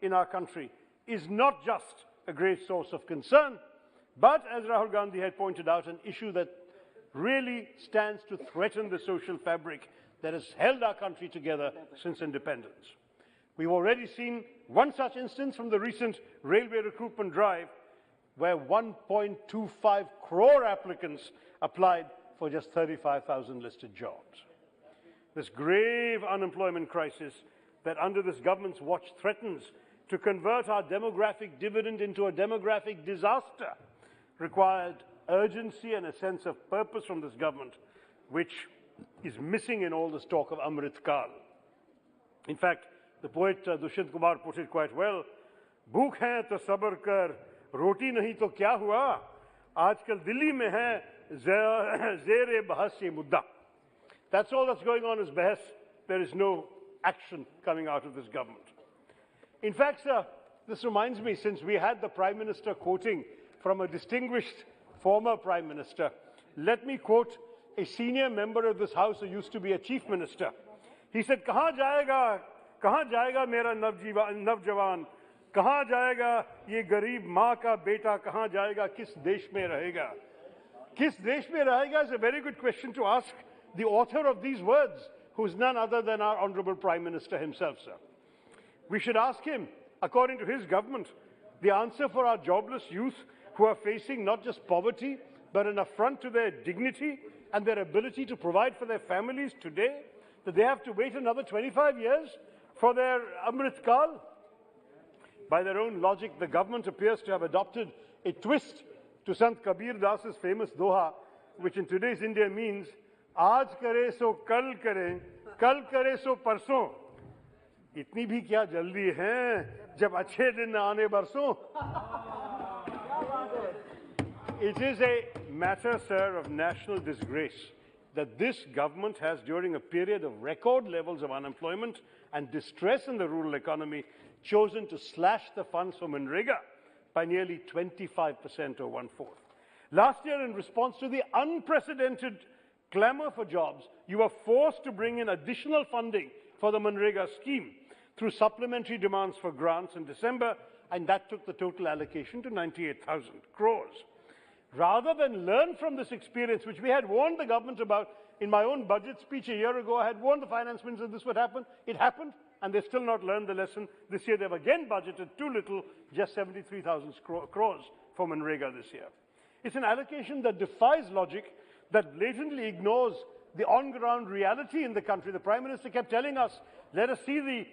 in our country is not just a great source of concern, but, as Rahul Gandhi had pointed out, an issue that really stands to threaten the social fabric that has held our country together since independence. We've already seen one such instance from the recent railway recruitment drive, where 1.25 crore applicants applied for just 35,000 listed jobs. This grave unemployment crisis that under this government's watch threatens to convert our demographic dividend into a demographic disaster required urgency and a sense of purpose from this government, which is missing in all this talk of Amrit Kal. In fact, the poet Dushyanth Kumar put it quite well. Bhukh hai to sabr kar, roti nahi to kya hua? Aajkal Delhi mein hai zere bahas ye mudda. That's all that's going on is bahas. There is no action coming out of this government. In fact, sir, this reminds me, since we had the Prime Minister quoting from a distinguished former Prime Minister, let me quote a senior member of this House who used to be a Chief Minister. He said, kahan jayega mera navjawan, kahan jayega ye garib maa ka beta, kahan jayega, kis desh mein rahega? Kis desh mein rahega is a very good question to ask the author of these words, who is none other than our Honourable Prime Minister himself, sir. We should ask him, according to his government, the answer for our jobless youth who are facing not just poverty, but an affront to their dignity and their ability to provide for their families today, that they have to wait another 25 years for their Amrit Kal. By their own logic, the government appears to have adopted a twist to Sant Kabir Das's famous doha, which in today's India means, Aaj kare so kal kare so parson. Itni bhi kya jaldi hai, jab achhe din aane barson. It is a matter, sir, of national disgrace that this government has, during a period of record levels of unemployment and distress in the rural economy, chosen to slash the funds for Manrega by nearly 25% or one-fourth. Last year, in response to the unprecedented clamour for jobs, you were forced to bring in additional funding for the Manrega scheme through supplementary demands for grants in December, and that took the total allocation to 98,000 crores. Rather than learn from this experience, which we had warned the government about in my own budget speech a year ago, I had warned the finance minister this would happen. It happened, and they've still not learned the lesson. This year they've again budgeted too little, just 73,000 crores for Manrega this year. It's an allocation that defies logic, that blatantly ignores the on-ground reality in the country. The Prime Minister kept telling us, let us see the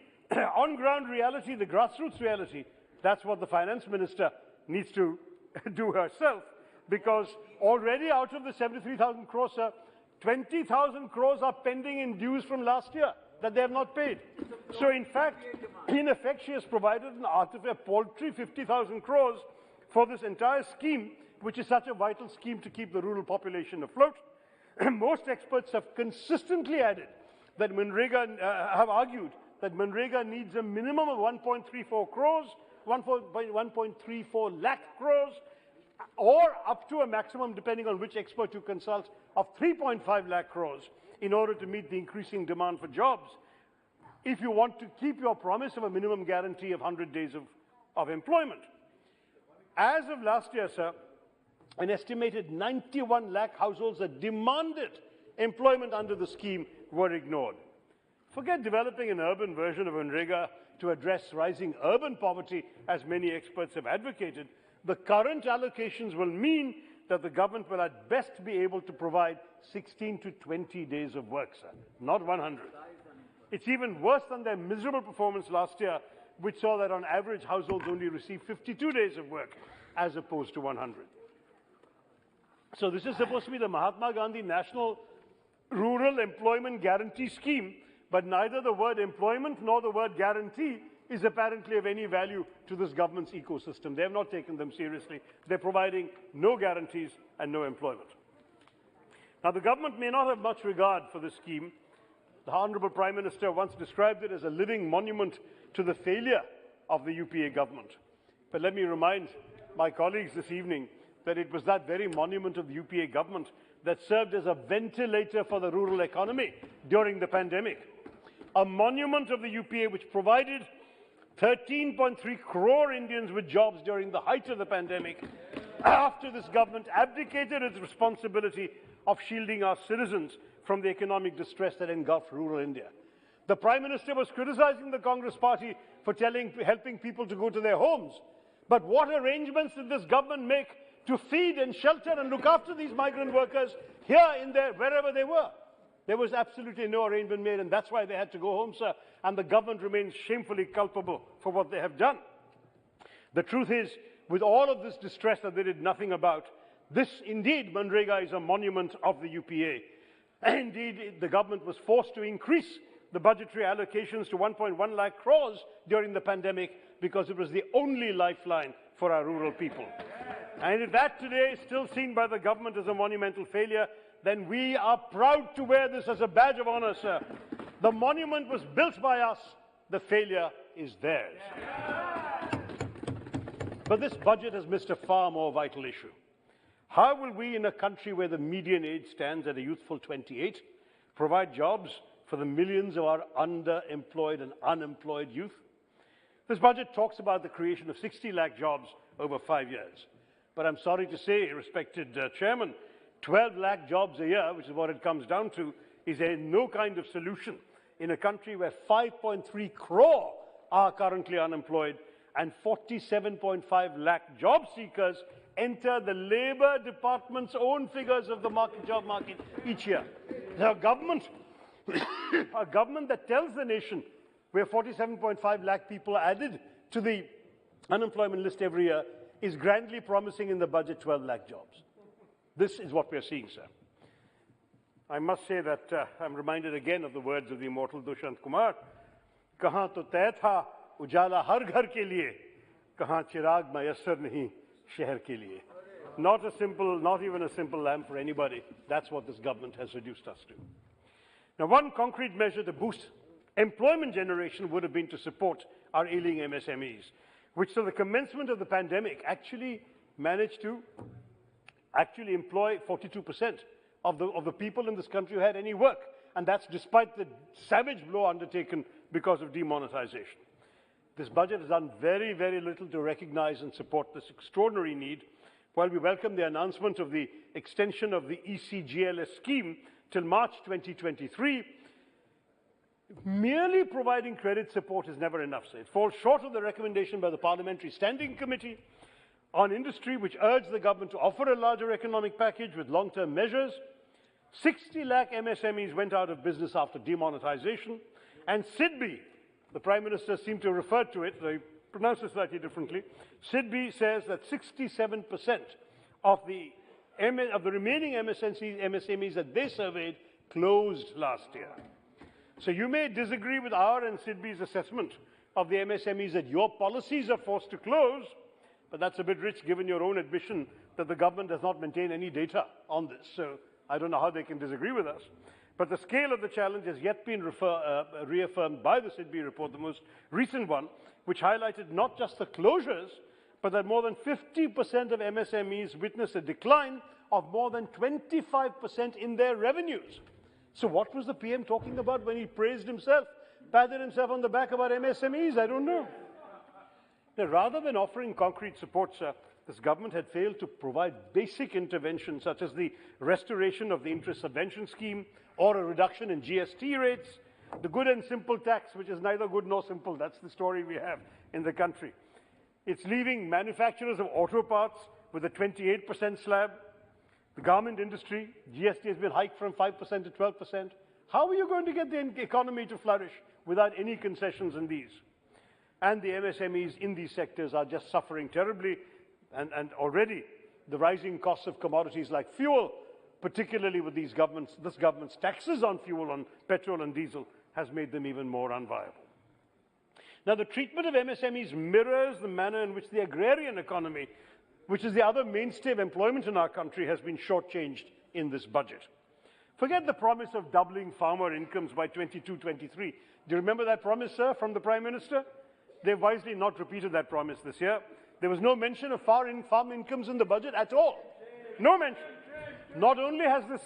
on-ground reality, the grassroots reality. That's what the Finance Minister needs to do herself, because already out of the 73,000 crores, 20,000 crores are pending in dues from last year that they have not paid. So in effect, she has provided a paltry 50,000 crores for this entire scheme, which is such a vital scheme to keep the rural population afloat. Most experts have consistently added that have argued that Manrega needs a minimum of 1.34 crores, 1.34 lakh crores, or up to a maximum, depending on which expert you consult, of 3.5 lakh crores in order to meet the increasing demand for jobs, if you want to keep your promise of a minimum guarantee of 100 days of employment. As of last year, sir, an estimated 91 lakh households that demanded employment under the scheme were ignored. Forget developing an urban version of Manrega to address rising urban poverty, as many experts have advocated. The current allocations will mean that the government will at best be able to provide 16 to 20 days of work, sir, not 100. It's even worse than their miserable performance last year, which saw that on average households only receive 52 days of work as opposed to 100. So this is supposed to be the Mahatma Gandhi National Rural Employment Guarantee Scheme, but neither the word employment nor the word guarantee is apparently of any value to this government's ecosystem. They have not taken them seriously. They're providing no guarantees and no employment. Now, the government may not have much regard for this scheme. The Honourable Prime Minister once described it as a living monument to the failure of the UPA government. But let me remind my colleagues this evening that it was that very monument of the UPA government that served as a ventilator for the rural economy during the pandemic. A monument of the UPA which provided 13.3 crore Indians with jobs during the height of the pandemic, after this government abdicated its responsibility of shielding our citizens from the economic distress that engulfed rural India. The Prime Minister was criticizing the Congress Party for helping people to go to their homes. But what arrangements did this government make to feed and shelter and look after these migrant workers here, in there, wherever they were? There was absolutely no arrangement made, and that's why they had to go home, sir. And the government remains shamefully culpable for what they have done. The truth is, with all of this distress that they did nothing about, this indeed, Manrega, is a monument of the UPA. Indeed, the government was forced to increase the budgetary allocations to 1.1 lakh crores during the pandemic because it was the only lifeline for our rural people. And if that today is still seen by the government as a monumental failure, then we are proud to wear this as a badge of honor, sir. The monument was built by us. The failure is theirs. But this budget has missed a far more vital issue. How will we, in a country where the median age stands at a youthful 28, provide jobs for the millions of our underemployed and unemployed youth? This budget talks about the creation of 60 lakh jobs over 5 years. But I'm sorry to say, respected Chairman, 12 lakh jobs a year, which is what it comes down to, is no kind of solution in a country where 5.3 crore are currently unemployed and 47.5 lakh job seekers enter the Labour Department's own figures of the job market each year. A government that tells the nation where 47.5 lakh people are added to the unemployment list every year is grandly promising in the budget 12 lakh jobs. This is what we are seeing, sir. I must say that I'm reminded again of the words of the immortal Dushant Kumar. Kahan to tay tha ujala har ghar ke liye, kahan chirag mayassar nahi shehar ke liye. Not even a simple lamp for anybody. That's what this government has reduced us to. Now, one concrete measure to boost employment generation would have been to support our ailing MSMEs, which till the commencement of the pandemic actually managed to employ 42% of the people in this country who had any work. And that's despite the savage blow undertaken because of demonetization. This budget has done very, very little to recognize and support this extraordinary need. While we welcome the announcement of the extension of the ECGLS scheme till March 2023, merely providing credit support is never enough. So it falls short of the recommendation by the Parliamentary Standing Committee on Industry, which urged the government to offer a larger economic package with long-term measures. 60 lakh MSMEs went out of business after demonetization, and SIDBI, the Prime Minister seemed to refer to it, they pronounce it slightly differently. SIDBI says that 67% of the remaining MSMEs that they surveyed closed last year. So you may disagree with our and SIDBI's assessment of the MSMEs that your policies are forced to close, but that's a bit rich given your own admission that the government does not maintain any data on this. So I don't know how they can disagree with us. But the scale of the challenge has yet been reaffirmed by the SIDBI report, the most recent one, which highlighted not just the closures, but that more than 50% of MSMEs witnessed a decline of more than 25% in their revenues. So what was the PM talking about when he praised himself, patted himself on the back about MSMEs? I don't know. Now, rather than offering concrete support, sir, this government had failed to provide basic interventions such as the restoration of the interest subvention scheme or a reduction in GST rates, the good and simple tax, which is neither good nor simple. That's the story we have in the country. It's leaving manufacturers of auto parts with a 28% slab. The garment industry, GST has been hiked from 5% to 12%. How are you going to get the economy to flourish without any concessions in these? And the MSMEs in these sectors are just suffering terribly, and already the rising costs of commodities like fuel, particularly with this government's taxes on fuel, on petrol and diesel, has made them even more unviable. Now, the treatment of MSMEs mirrors the manner in which the agrarian economy, which is the other mainstay of employment in our country, has been shortchanged in this budget. Forget the promise of doubling farmer incomes by 22-23. Do you remember that promise, sir, from the Prime Minister? They've wisely not repeated that promise this year. There was no mention of farm incomes in the budget at all. No mention. Not only has this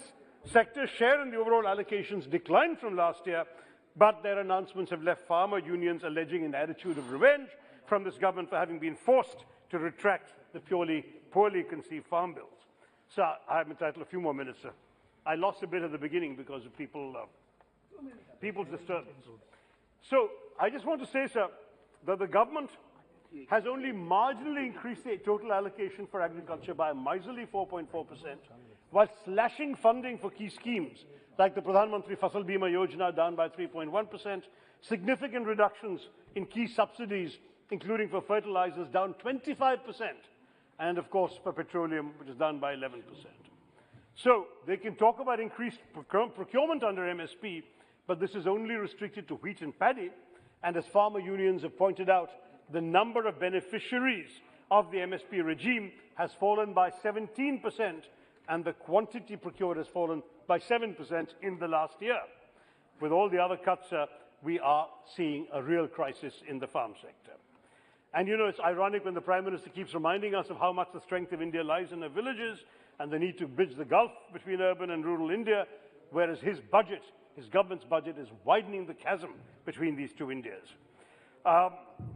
sector's share in the overall allocations declined from last year, but their announcements have left farmer unions alleging an attitude of revenge from this government for having been forced to retract the poorly conceived farm bills. Sir, I'm entitled to a few more minutes, sir. I lost a bit at the beginning because of people's disturbance. So I just want to say, sir, that the government has only marginally increased the total allocation for agriculture by a miserly 4.4%, while slashing funding for key schemes like the Pradhan Mantri Fasal Bima Yojana down by 3.1%, significant reductions in key subsidies, including for fertilizers, down 25%, and of course for petroleum, which is down by 11%. So they can talk about increased procurement under MSP, but this is only restricted to wheat and paddy, and as farmer unions have pointed out, the number of beneficiaries of the MSP regime has fallen by 17%, and the quantity procured has fallen by 7% in the last year. With all the other cuts, we are seeing a real crisis in the farm sector. And you know, it's ironic when the Prime Minister keeps reminding us of how much the strength of India lies in the villages and the need to bridge the gulf between urban and rural India, whereas his budget, his government's budget, is widening the chasm between these two Indias.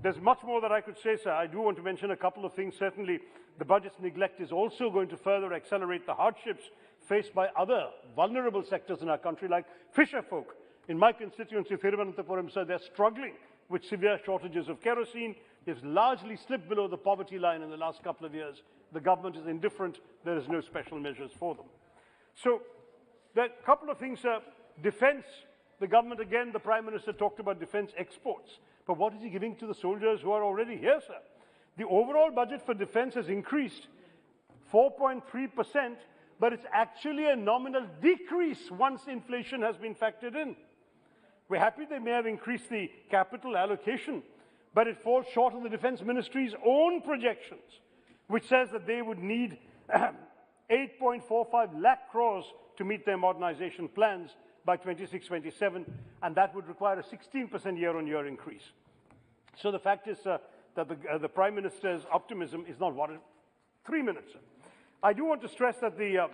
There's much more that I could say, sir. I do want to mention a couple of things. Certainly, the budget's neglect is also going to further accelerate the hardships faced by other vulnerable sectors in our country, like fisher folk. In my constituency, Thiruvananthapuram, sir, they're struggling with severe shortages of kerosene. They've largely slipped below the poverty line in the last couple of years. The government is indifferent. There is no special measures for them. So, there are a couple of things, sir. Defense, the government, again, the Prime Minister talked about defense exports. But what is he giving to the soldiers who are already here, sir? The overall budget for defense has increased 4.3%, but it's actually a nominal decrease once inflation has been factored in. We're happy they may have increased the capital allocation, but it falls short of the Defense Ministry's own projections, which says that they would need 8.45 lakh crores to meet their modernization plans by 26-27, and that would require a 16% year-on-year increase. So the fact is that the Prime Minister's optimism is not warranted. 3 minutes, sir. I do want to stress that there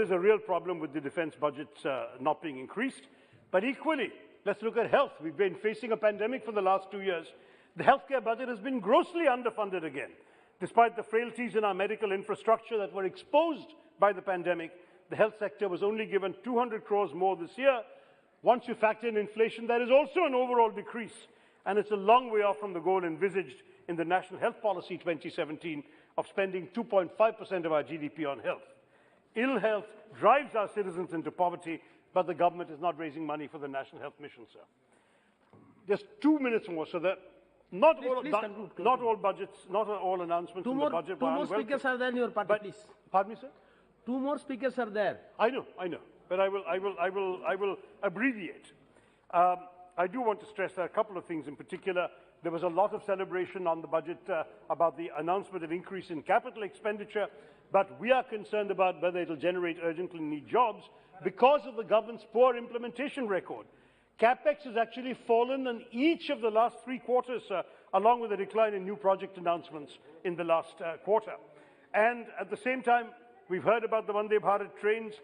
is a real problem with the defense budget not being increased, but equally, let's look at health. We've been facing a pandemic for the last 2 years. The healthcare budget has been grossly underfunded again. Despite the frailties in our medical infrastructure that were exposed by the pandemic, the health sector was only given 200 crores more this year. Once you factor in inflation, there is also an overall decrease, and it's a long way off from the goal envisaged in the National Health Policy 2017 of spending 2.5% of our GDP on health. Ill health drives our citizens into poverty, but the government is not raising money for the National Health Mission, sir. Just 2 minutes more, so that not all budgets, not all announcements in the budget. Two more speakers are there in your party, please. Pardon me, sir? Two more speakers are there. I know, but I will abbreviate. I do want to stress a couple of things in particular. There was a lot of celebration on the budget about the announcement of increase in capital expenditure, but we are concerned about whether it will generate urgently needed jobs because of the government's poor implementation record. CapEx has actually fallen in each of the last 3 quarters, along with a decline in new project announcements in the last quarter. And at the same time, we've heard about the Vande Bharat trains.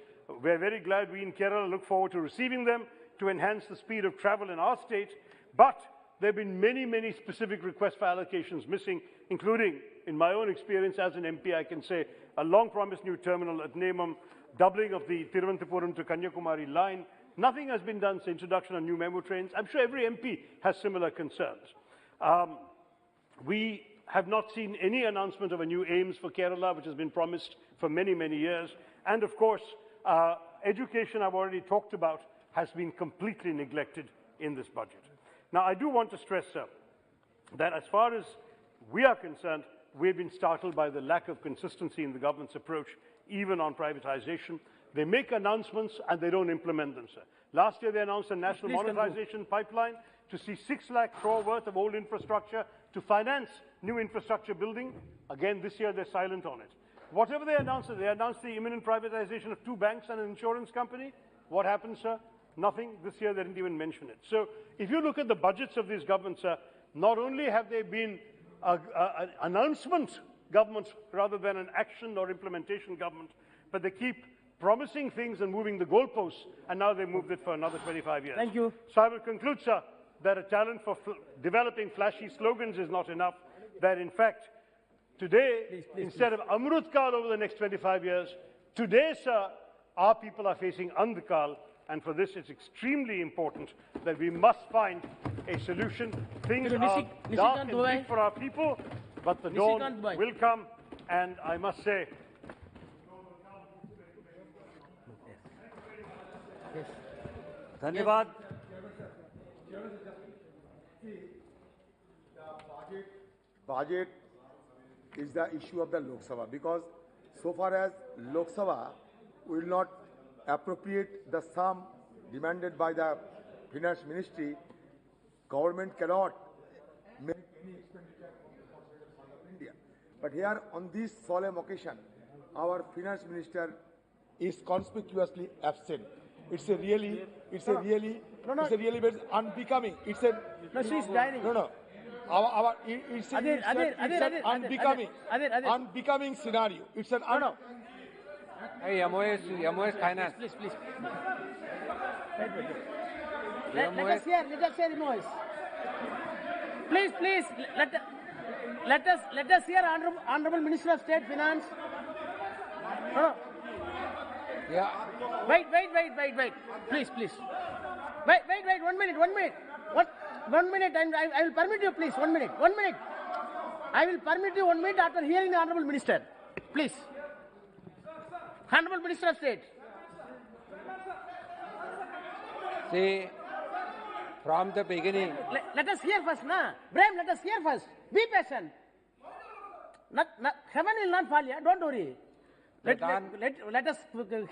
We're very glad we in Kerala look forward to receiving them to enhance the speed of travel in our state. But there have been many specific requests for allocations missing, including, in my own experience as an MP, I can say, a long-promised new terminal at Nemam, doubling of the Thiruvananthapuram to Kanyakumari line. Nothing has been done since introduction of new memo trains. I'm sure every MP has similar concerns. We have not seen any announcement of a new AIMS for Kerala, which has been promised for many years. And of course, education I've already talked about has been completely neglected in this budget. Now, I do want to stress, sir, that as far as we are concerned, we've been startled by the lack of consistency in the government's approach, even on privatization. They make announcements and they don't implement them, sir. Last year, they announced a national monetization pipeline to see 6 lakh crore worth of old infrastructure to finance new infrastructure building. Again, this year, they're silent on it. Whatever they announced the imminent privatization of 2 banks and an insurance company. What happened, sir? Nothing. This year, they didn't even mention it. So if you look at the budgets of these governments, sir, not only have they been an announcement government rather than an action or implementation government, but they keep promising things and moving the goalposts, and now they moved it for another 25 years. Thank you. So I will conclude, sir, that a talent for developing flashy slogans is not enough, that in fact, today, instead of Amrut Kal over the next 25 years, today, sir, our people are facing Andhkal, and for this it's extremely important that we must find a solution. Things are dark and bleak for our people, but the dawn will come, and I must say, धन्यवाद। Budget is the issue of the Lok Sabha, because so far as Lok Sabha will not appropriate the sum demanded by the Finance Ministry, government cannot make any expenditure of India. But here, on this solemn occasion, our Finance Minister is conspicuously absent. It's a really very unbecoming. It's a No, she's dining. no. It's an unbecoming scenario. It's an Hey, MOS Finance. Please. Let us hear Moise. Please, let us hear Honorable Minister of State Finance. No. Yeah. Wait. Please. Wait. 1 minute. What? 1 minute. I will permit you, please. 1 minute. I will permit you 1 minute after hearing the Honorable Minister. Please. Honorable Minister of State. See, from the beginning. Let us hear first, na? Brahim, let us hear first. Be patient. Heaven will not fall here. Don't worry. Let us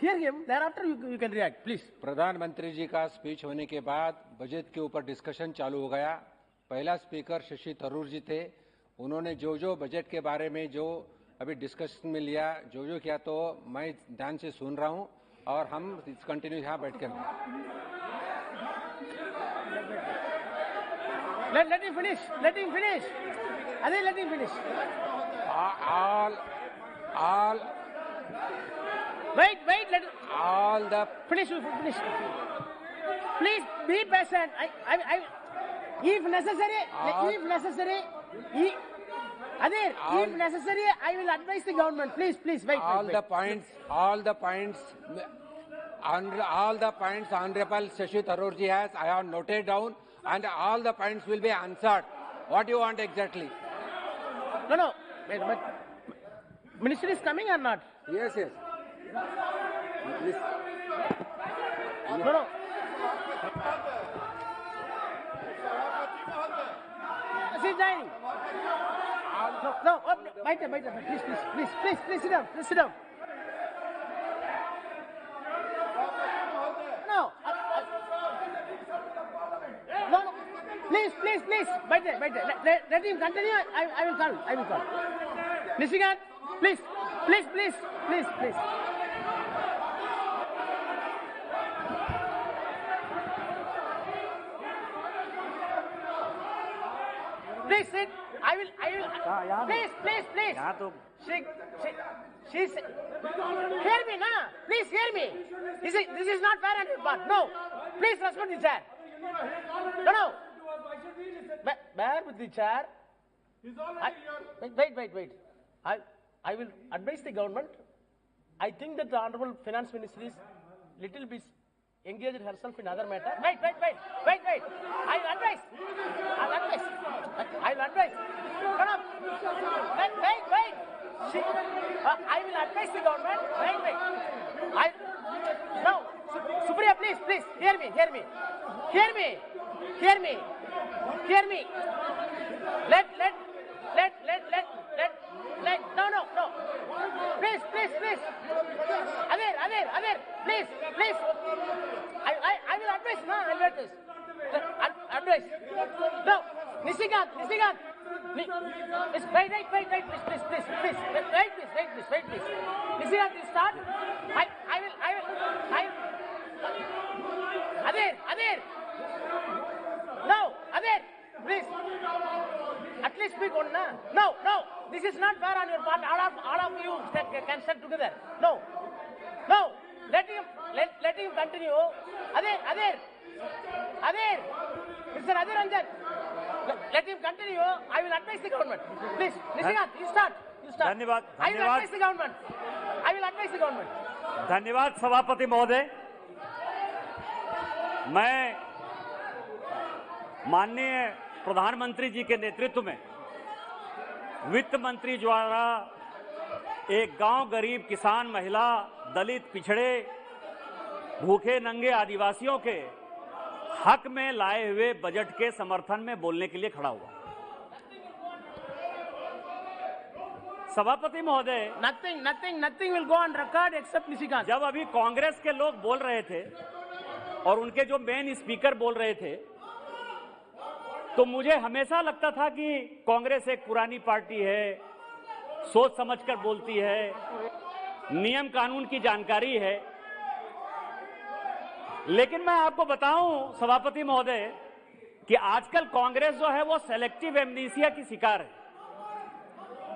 hear him. Thereafter you can react, please. प्रधानमंत्री जी का speech होने के बाद budget के ऊपर discussion चालू हो गया। पहला स्पीकर शशि थरूर जी थे। उन्होंने जो बजट के बारे में जो अभी डिस्कशन में लिया, जो किया, तो मैं ध्यान से सुन रहा हूं और हम कंटिन्यू यहाँ बैठ कर Let him finish. Adil, let him finish. all Wait. all the Finish. Please be patient. If necessary, I will advise the government. Please, wait. all the points Honorable Shashi Tharoor ji has, I have noted down, and all the points will be answered. What do you want exactly? No. Wait, but Minister is coming or not? Yes. No. She's dining. No. Wait. Please sit down. No. No. Please. Wait. Let him continue. I will call. Nishikant, please. Please sit. I will. Please. She's. Hear me, na. Please hear me. This is not fair on your part. No. Please respect the chair. No. Bear with the chair. Wait. I will advise the government. I think that the Honorable Finance Ministry is little bit engaged herself in other matter. Wait. I'll advise. Shut up. Wait. I will advise the government. Wait. No. Supriya, please. Hear me. No. Please. Adher, please. I will advise. No, I'll advise. No, Nishikant. Wait, please. Nishikant, you start. I will. Adher. No, Adher, please. At least speak on, na? No. This is not fair on your part. All of you can stand together. No. let him continue. Adir, Mr. Adir Ranjan, let him continue. I will advise the government. Please, Nishikant, you start. धन्यवाद I will advise the government. धन्यवाद सभापति महोदय। मैं माननीय प्रधानमंत्री जी के नेतृत्व में वित्त मंत्री द्वारा एक गांव, गरीब, किसान, महिला, दलित, पिछड़े, भूखे नंगे आदिवासियों के हक में लाए हुए बजट के समर्थन में बोलने के लिए खड़ा हुआ। सभापति महोदय, Nothing will go on record except Nishikant. जब अभी कांग्रेस के लोग बोल रहे थे और उनके जो मेन स्पीकर बोल रहे थे, तो मुझे हमेशा लगता था कि कांग्रेस एक पुरानी पार्टी है, सोच समझकर बोलती है, नियम कानून की जानकारी है। लेकिन मैं आपको बताऊं सभापति महोदय कि आजकल कांग्रेस जो है वो सेलेक्टिव एमनीसिया की शिकार है।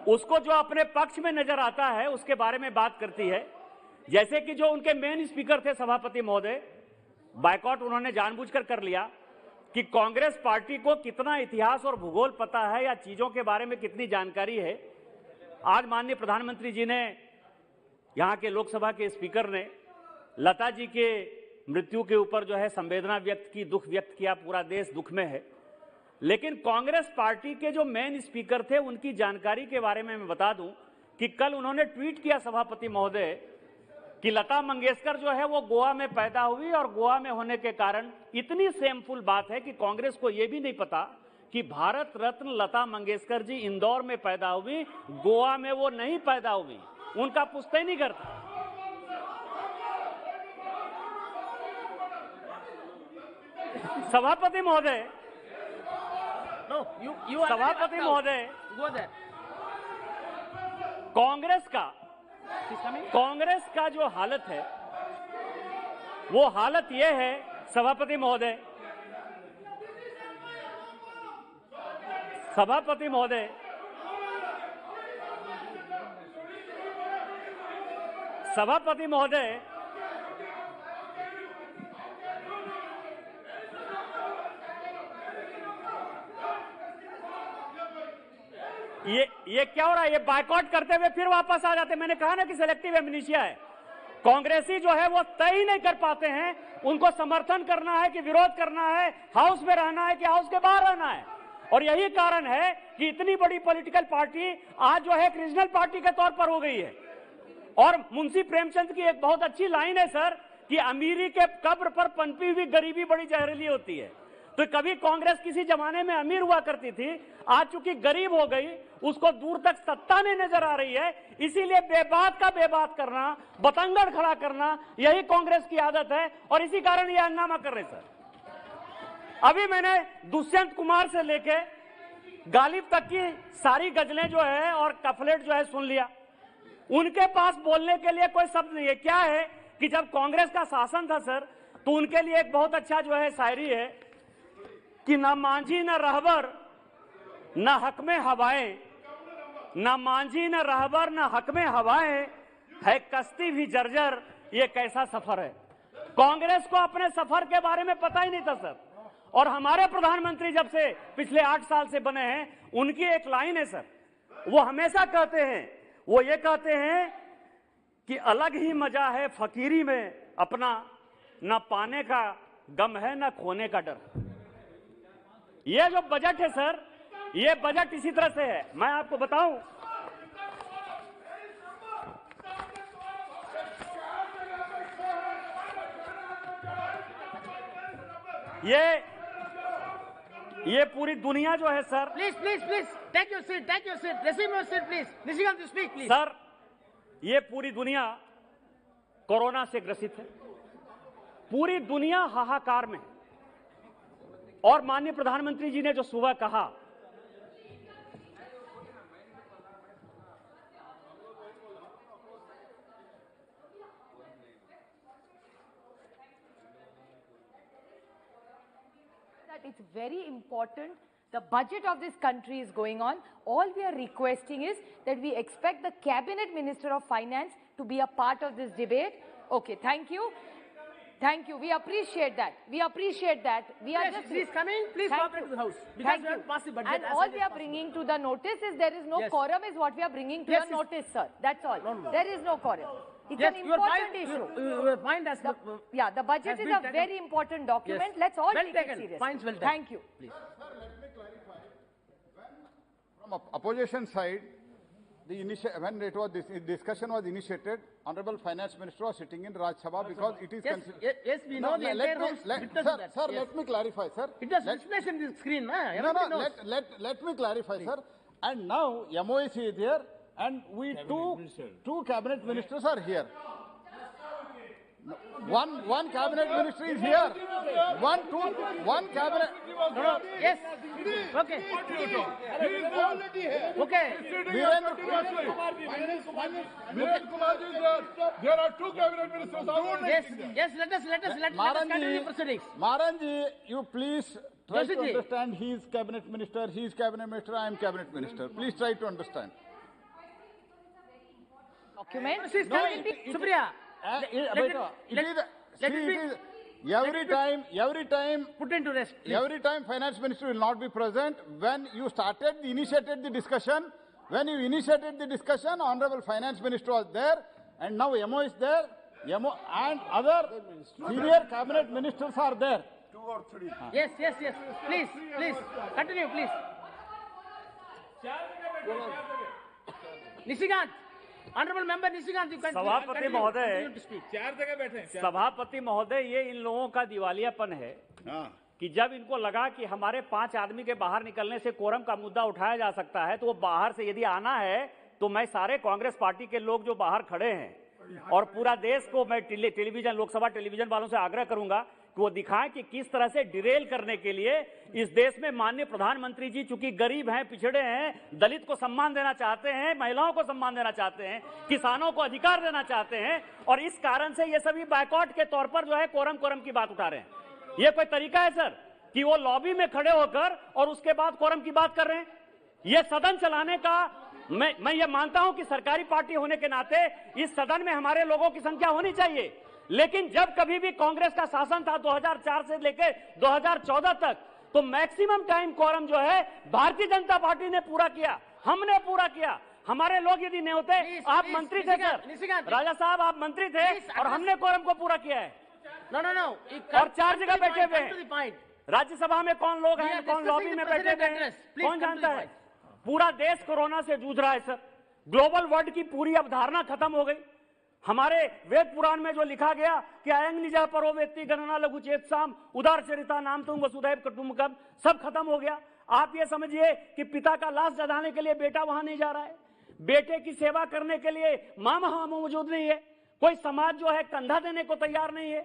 उसको जो अपने पक्ष में नजर आता है उसके बारे में बात करती है। जैसे कि जो उनके मेन स्पीकर थे सभापति महोदय, बायकॉट उन्होंने जानबूझकर कर लिया कि कांग्रेस पार्टी को कितना इतिहास और भूगोल पता है या चीजों के बारे में कितनी जानकारी है। आज माननीय प्रधानमंत्री जी ने, यहां के लोकसभा के स्पीकर ने लता जी के मृत्यु के ऊपर जो है संवेदना व्यक्त की, दुख व्यक्त किया, पूरा देश दुख में है। लेकिन कांग्रेस पार्टी के जो मेन स्पीकर थे उनकी जानकारी के बारे में मैं बता दूं कि कल उन्होंने ट्वीट किया सभापति महोदय कि लता मंगेशकर जो है वो गोवा में पैदा हुई और गोवा में होने के कारण इतनी शेमफुल बात है कि कांग्रेस को यह भी नहीं पता कि भारत रत्न लता मंगेशकर जी इंदौर में पैदा हुई, गोवा में वो नहीं पैदा हुई, उनका पुष्टि नहीं करता। सभापति महोदय, सभापति महोदय, कांग्रेस का जो हालत है वो हालत यह है सभापति महोदय, सभापति महोदय, सभापति महोदय, ये क्या हो रहा है? ये बायकॉट करते हुए फिर वापस आ जाते। मैंने कहा ना कि सेलेक्टिव एमनीशिया है। कांग्रेसी जो है वो तय ही नहीं कर पाते हैं उनको समर्थन करना है कि विरोध करना है, हाउस में रहना है कि हाउस के बाहर रहना है। और यही कारण है कि इतनी बड़ी पॉलिटिकल पार्टी आज जो है एक रीजनल पार्टी के तौर पर हो गई है। और मुंशी प्रेमचंद की एक बहुत अच्छी लाइन है सर कि अमीरी के कब्र पर पनपी हुई गरीबी बड़ी जहरीली होती है। तो कभी कांग्रेस किसी जमाने में अमीर हुआ करती थी, आज चूंकि गरीब हो गई, उसको दूर तक सत्ता नहीं नजर आ रही है, इसीलिए बेबात का बेबात करना, बतंगड़ खड़ा करना, यही कांग्रेस की आदत है और इसी कारण ये हंगामा कर रहे सर। अभी मैंने दुष्यंत कुमार से लेके गालिब तक की सारी गजलें जो है और कफलेट जो है सुन लिया। उनके पास बोलने के लिए कोई शब्द नहीं है। क्या है कि जब कांग्रेस का शासन था सर, तो उनके लिए एक बहुत अच्छा जो है शायरी है कि ना मांझी न रहबर न हक में हवाएं, ना मांझी न रहबर न हक में हवाएं, है कश्ती भी जर्जर, ये कैसा सफर है। कांग्रेस को अपने सफर के बारे में पता ही नहीं था सर। और हमारे प्रधानमंत्री जब से पिछले 8 साल से बने हैं, उनकी एक लाइन है सर, वो हमेशा कहते हैं, वो ये कहते हैं कि अलग ही मजा है फकीरी में अपना, न पाने का गम है न खोने का डर। ये जो बजट है सर, ये बजट इसी तरह से है। मैं आपको बताऊं, ये पूरी दुनिया जो है sir, please take your seat, receive your seat please. Nishikant you speak please. Sir, ये पूरी दुनिया कोरोना से ग्रसित है, पूरी दुनिया हाहाकार में है। और माननीय प्रधानमंत्री जी ने जो सुबह कहा, that it's very important. The budget of this country is going on. All we are requesting is that we expect the Cabinet Minister of Finance to be a part of this debate Okay, thank you. Thank you. We appreciate that. We appreciate that. We are Yes, just... please come in. Please Thank cooperate you. to the House. Because Thank we have you. to pass the budget And as all early we as are bringing to the notice is there is no Yes. quorum is what we are bringing to Yes, your yes. notice, sir. That's all. No. There is no quorum. It's Yes, an your important point, issue. your point has Yeah, the budget has is been a taken. very important document. Yes. Let's all Well take taken. it seriously. Points well taken. Thank you. Please. From opposition side, when it was discussion was initiated, Honorable Finance Minister was sitting in Rajya Sabha because it is Yes, we know the entire House witnessed that. Sir, Yes. let me clarify, sir. It was displayed in the screen. No, Everybody knows. let me clarify, sir. And now MOEC is here, and two cabinet ministers are here. One cabinet minister is here. One cabinet. No. Yes. Okay. Okay. Virendra, There are two cabinet ministers. Yes. Let us continue the proceedings. Maranji, you please try to Joshiji. understand. He is cabinet minister, I am cabinet minister. Please try to understand. Document. Supriya. Every time Put into rest. Please. every time finance minister will not be present. When you initiated the discussion, honorable finance minister was there, and now MO is there, and other senior cabinet ministers are there. Two or three. Yes. Please. Continue, please. Nishikant. Honorable member Nishikant, you can सभापति महोदय, continue to speak. सभापति महोदय, ये इन लोगों का दिवालियापन है कि जब इनको लगा कि हमारे 5 आदमी के बाहर निकलने से कोरम का मुद्दा उठाया जा सकता है, तो वो बाहर से यदि आना है तो मैं सारे कांग्रेस पार्टी के लोग जो बाहर खड़े हैं और पूरा देश को मैं टेलीविजन, लोकसभा टेलीविजन वालों से आग्रह करूंगा कि वो दिखाएं कि किस तरह से डिरेल करने के लिए इस देश में माननीय प्रधानमंत्री जी चूंकि गरीब हैं, पिछड़े हैं, दलित को सम्मान देना चाहते हैं, महिलाओं को सम्मान देना चाहते हैं, किसानों को अधिकार देना चाहते हैं, और इस कारण से ये सभी बायकॉट के तौर पर जो है कोरम की बात उठा रहे हैं। ये कोई तरीका है सर कि वो लॉबी में खड़े होकर और उसके बाद कोरम की बात कर रहे हैं? ये सदन चलाने का मैं ये मानता हूं कि सरकारी पार्टी होने के नाते इस सदन में हमारे लोगों की संख्या होनी चाहिए, लेकिन जब कभी भी कांग्रेस का शासन था 2004 से लेकर 2014 तक, तो मैक्सिमम टाइम कोरम जो है भारतीय जनता पार्टी ने पूरा किया, हमने पूरा किया। हमारे लोग यदि नहीं होते, आप मंत्री थे सर, राजा साहब आप मंत्री थे और हमने कोरम को पूरा किया है। No. और 4 जगह बैठे हुए हैं, राज्यसभा में कौन लोग हैं, कौन लॉबी में बैठे हुए हैं, कौन जानता है? पूरा देश कोरोना से जूझ रहा है सर, ग्लोबल वर्ल्ड की पूरी अवधारणा खत्म हो गई। हमारे वेद पुराण में जो लिखा गया कि अयंग निजः परो वेत्ति गणना लघु चेतसाम उदार चरिता नाम तुम वसुधैव कुटुंबकम, सब खत्म हो गया। आप ये समझिए कि पिता का लाश जलाने के लिए बेटा वहां नहीं जा रहा है, बेटे की सेवा करने के लिए मां वहां मौजूद नहीं है, कोई समाज जो है कंधा देने को तैयार नहीं है।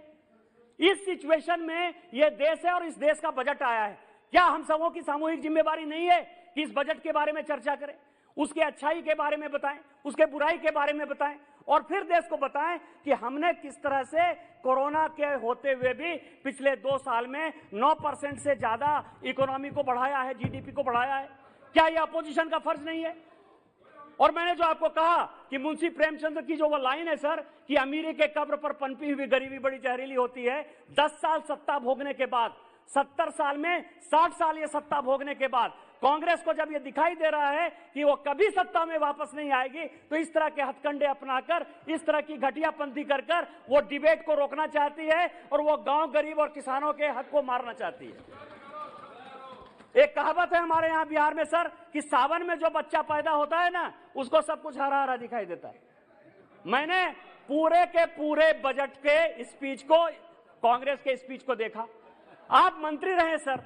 इस सिचुएशन में यह देश है और इस देश का बजट आया है। क्या हम सबों की सामूहिक जिम्मेवारी नहीं है कि इस बजट के बारे में चर्चा करें, उसके अच्छाई के बारे में बताएं, उसके बुराई के बारे में बताएं, और फिर देश को बताएं कि हमने किस तरह से कोरोना के होते हुए भी पिछले 2 साल में 9% से ज्यादा इकोनॉमी को बढ़ाया है, जीडीपी को बढ़ाया है। क्या यह अपोजिशन का फर्ज नहीं है? और मैंने जो आपको कहा कि मुंशी प्रेमचंद्र की जो वो लाइन है सर कि अमीरी के कब्र पर पनपी हुई गरीबी बड़ी जहरीली होती है, 10 साल सत्ता भोगने के बाद, 70 साल में 60 साल ये सत्ता भोगने के बाद कांग्रेस को जब ये दिखाई दे रहा है कि वो कभी सत्ता में वापस नहीं आएगी, तो इस तरह के हथकंडे अपनाकर, इस तरह की घटियापंथी कर कर वो डिबेट को रोकना चाहती है और वो गांव गरीब और किसानों के हक को मारना चाहती है। एक कहावत है हमारे यहाँ बिहार में सर कि सावन में जो बच्चा पैदा होता है ना, उसको सब कुछ हरा हरा दिखाई देता है। मैंने पूरे के पूरे बजट के स्पीच को, कांग्रेस के स्पीच को देखा। आप मंत्री रहे सर,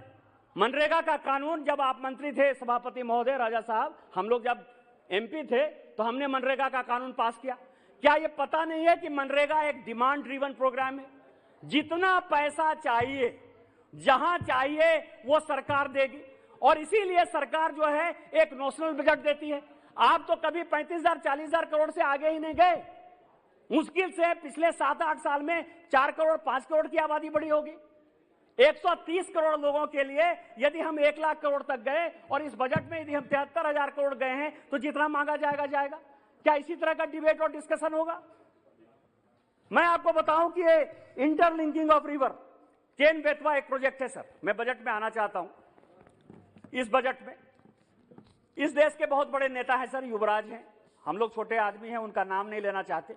मनरेगा का कानून जब आप मंत्री थे सभापति महोदय, राजा साहब, हम लोग जब एमपी थे तो हमने मनरेगा का कानून पास किया। क्या ये पता नहीं है कि मनरेगा एक डिमांड ड्रिवन प्रोग्राम है? जितना पैसा चाहिए, जहां चाहिए वो सरकार देगी, और इसीलिए सरकार जो है एक नेशनल बजट देती है। आप तो कभी 35,000 40,000 करोड़ से आगे ही नहीं गए। मुश्किल से पिछले 7-8 साल में 4 करोड़ 5 करोड़ की आबादी बढ़ी होगी। 130 करोड़ लोगों के लिए यदि हम 1 लाख करोड़ तक गए और इस बजट में यदि हम 73,000 करोड़ गए हैं, तो जितना मांगा जाएगा जाएगा। क्या इसी तरह का डिबेट और डिस्कशन होगा? मैं आपको बताऊं कि ये interlinking of river Ken Betwa एक प्रोजेक्ट है सर। मैं बजट में आना चाहता हूं। इस बजट में इस देश के बहुत बड़े नेता हैं सर, युवराज हैं, हम लोग छोटे आदमी हैं, उनका नाम नहीं लेना चाहते।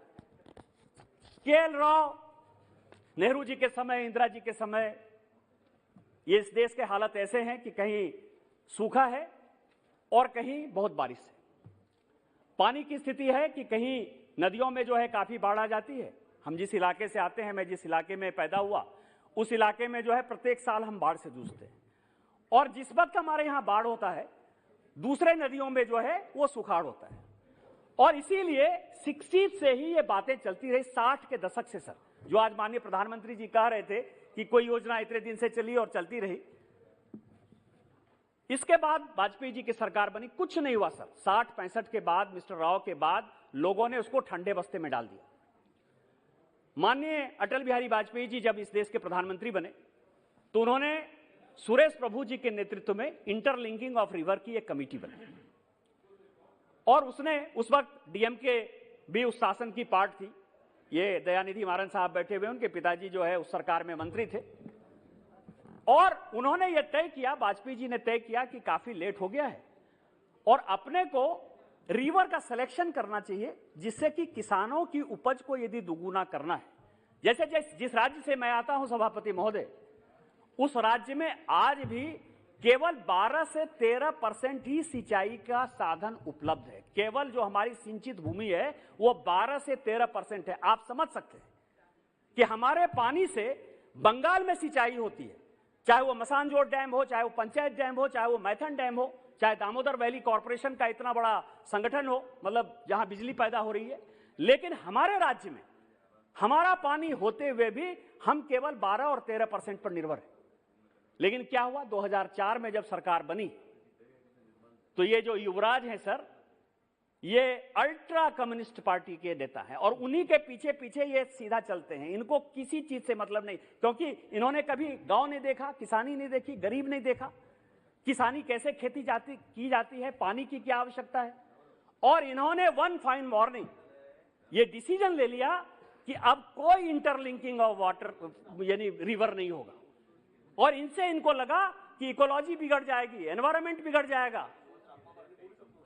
केएल राव, नेहरू जी के समय, इंदिरा जी के समय, ये इस देश के हालत ऐसे हैं कि कहीं सूखा है और कहीं बहुत बारिश है। पानी की स्थिति है कि कहीं नदियों में जो है काफी बाढ़ आ जाती है। हम जिस इलाके से आते हैं, मैं जिस इलाके में पैदा हुआ, उस इलाके में जो है प्रत्येक साल हम बाढ़ से जूझते हैं। और जिस वक्त हमारे यहां बाढ़ होता है, दूसरे नदियों में जो है वो सुखाड़ होता है। और इसीलिए 60 से ही ये बातें चलती रही, 60 के दशक से सर। जो आज माननीय प्रधानमंत्री जी कह रहे थे कि कोई योजना इतने दिन से चली और चलती रही, इसके बाद वाजपेयी जी की सरकार बनी, कुछ नहीं हुआ सर। 60-65 के बाद, मिस्टर राव के बाद, लोगों ने उसको ठंडे बस्ते में डाल दिया। माननीय अटल बिहारी वाजपेयी जी जब इस देश के प्रधानमंत्री बने तो उन्होंने सुरेश प्रभु जी के नेतृत्व में इंटरलिंकिंग ऑफ रिवर की एक कमेटी बनाई और उसने, उस वक्त डीएमके भी उस शासन की पार्ट थी। ये दयानिधि मारन साहब बैठे हुए, उनके पिताजी जो है उस सरकार में मंत्री थे। और उन्होंने ये तय किया, वाजपेयी जी ने तय किया कि काफी लेट हो गया है और अपने को रिवर का सिलेक्शन करना चाहिए, जिससे कि किसानों की उपज को यदि दुगुना करना है। जैसे जिस राज्य से मैं आता हूं सभापति महोदय, उस राज्य में आज भी केवल 12 से 13% ही सिंचाई का साधन उपलब्ध है। केवल जो हमारी सिंचित भूमि है वो 12 से 13% है। आप समझ सकते हैं कि हमारे पानी से बंगाल में सिंचाई होती है, चाहे वो मसानजोड़ डैम हो, चाहे वो पंचायत डैम हो, चाहे वो मैथन डैम हो, चाहे दामोदर वैली कॉर्पोरेशन का इतना बड़ा संगठन हो, मतलब जहां बिजली पैदा हो रही है। लेकिन हमारे राज्य में हमारा पानी होते हुए भी हम केवल 12 और 13% पर निर्भर है। लेकिन क्या हुआ, 2004 में जब सरकार बनी तो ये जो युवराज हैं सर, ये अल्ट्रा कम्युनिस्ट पार्टी के नेता हैं और उन्हीं के पीछे पीछे ये सीधा चलते हैं। इनको किसी चीज से मतलब नहीं, क्योंकि इन्होंने कभी गांव नहीं देखा, किसानी नहीं देखी, गरीब नहीं देखा, किसानी कैसे खेती की जाती है, पानी की क्या आवश्यकता है। और इन्होंने वन फाइन मॉर्निंग ये डिसीजन ले लिया कि अब कोई इंटरलिंकिंग ऑफ वाटर यानी रिवर नहीं होगा। और इनसे इनको लगा कि इकोलॉजी बिगड़ जाएगी, एनवायरनमेंट बिगड़ जाएगा।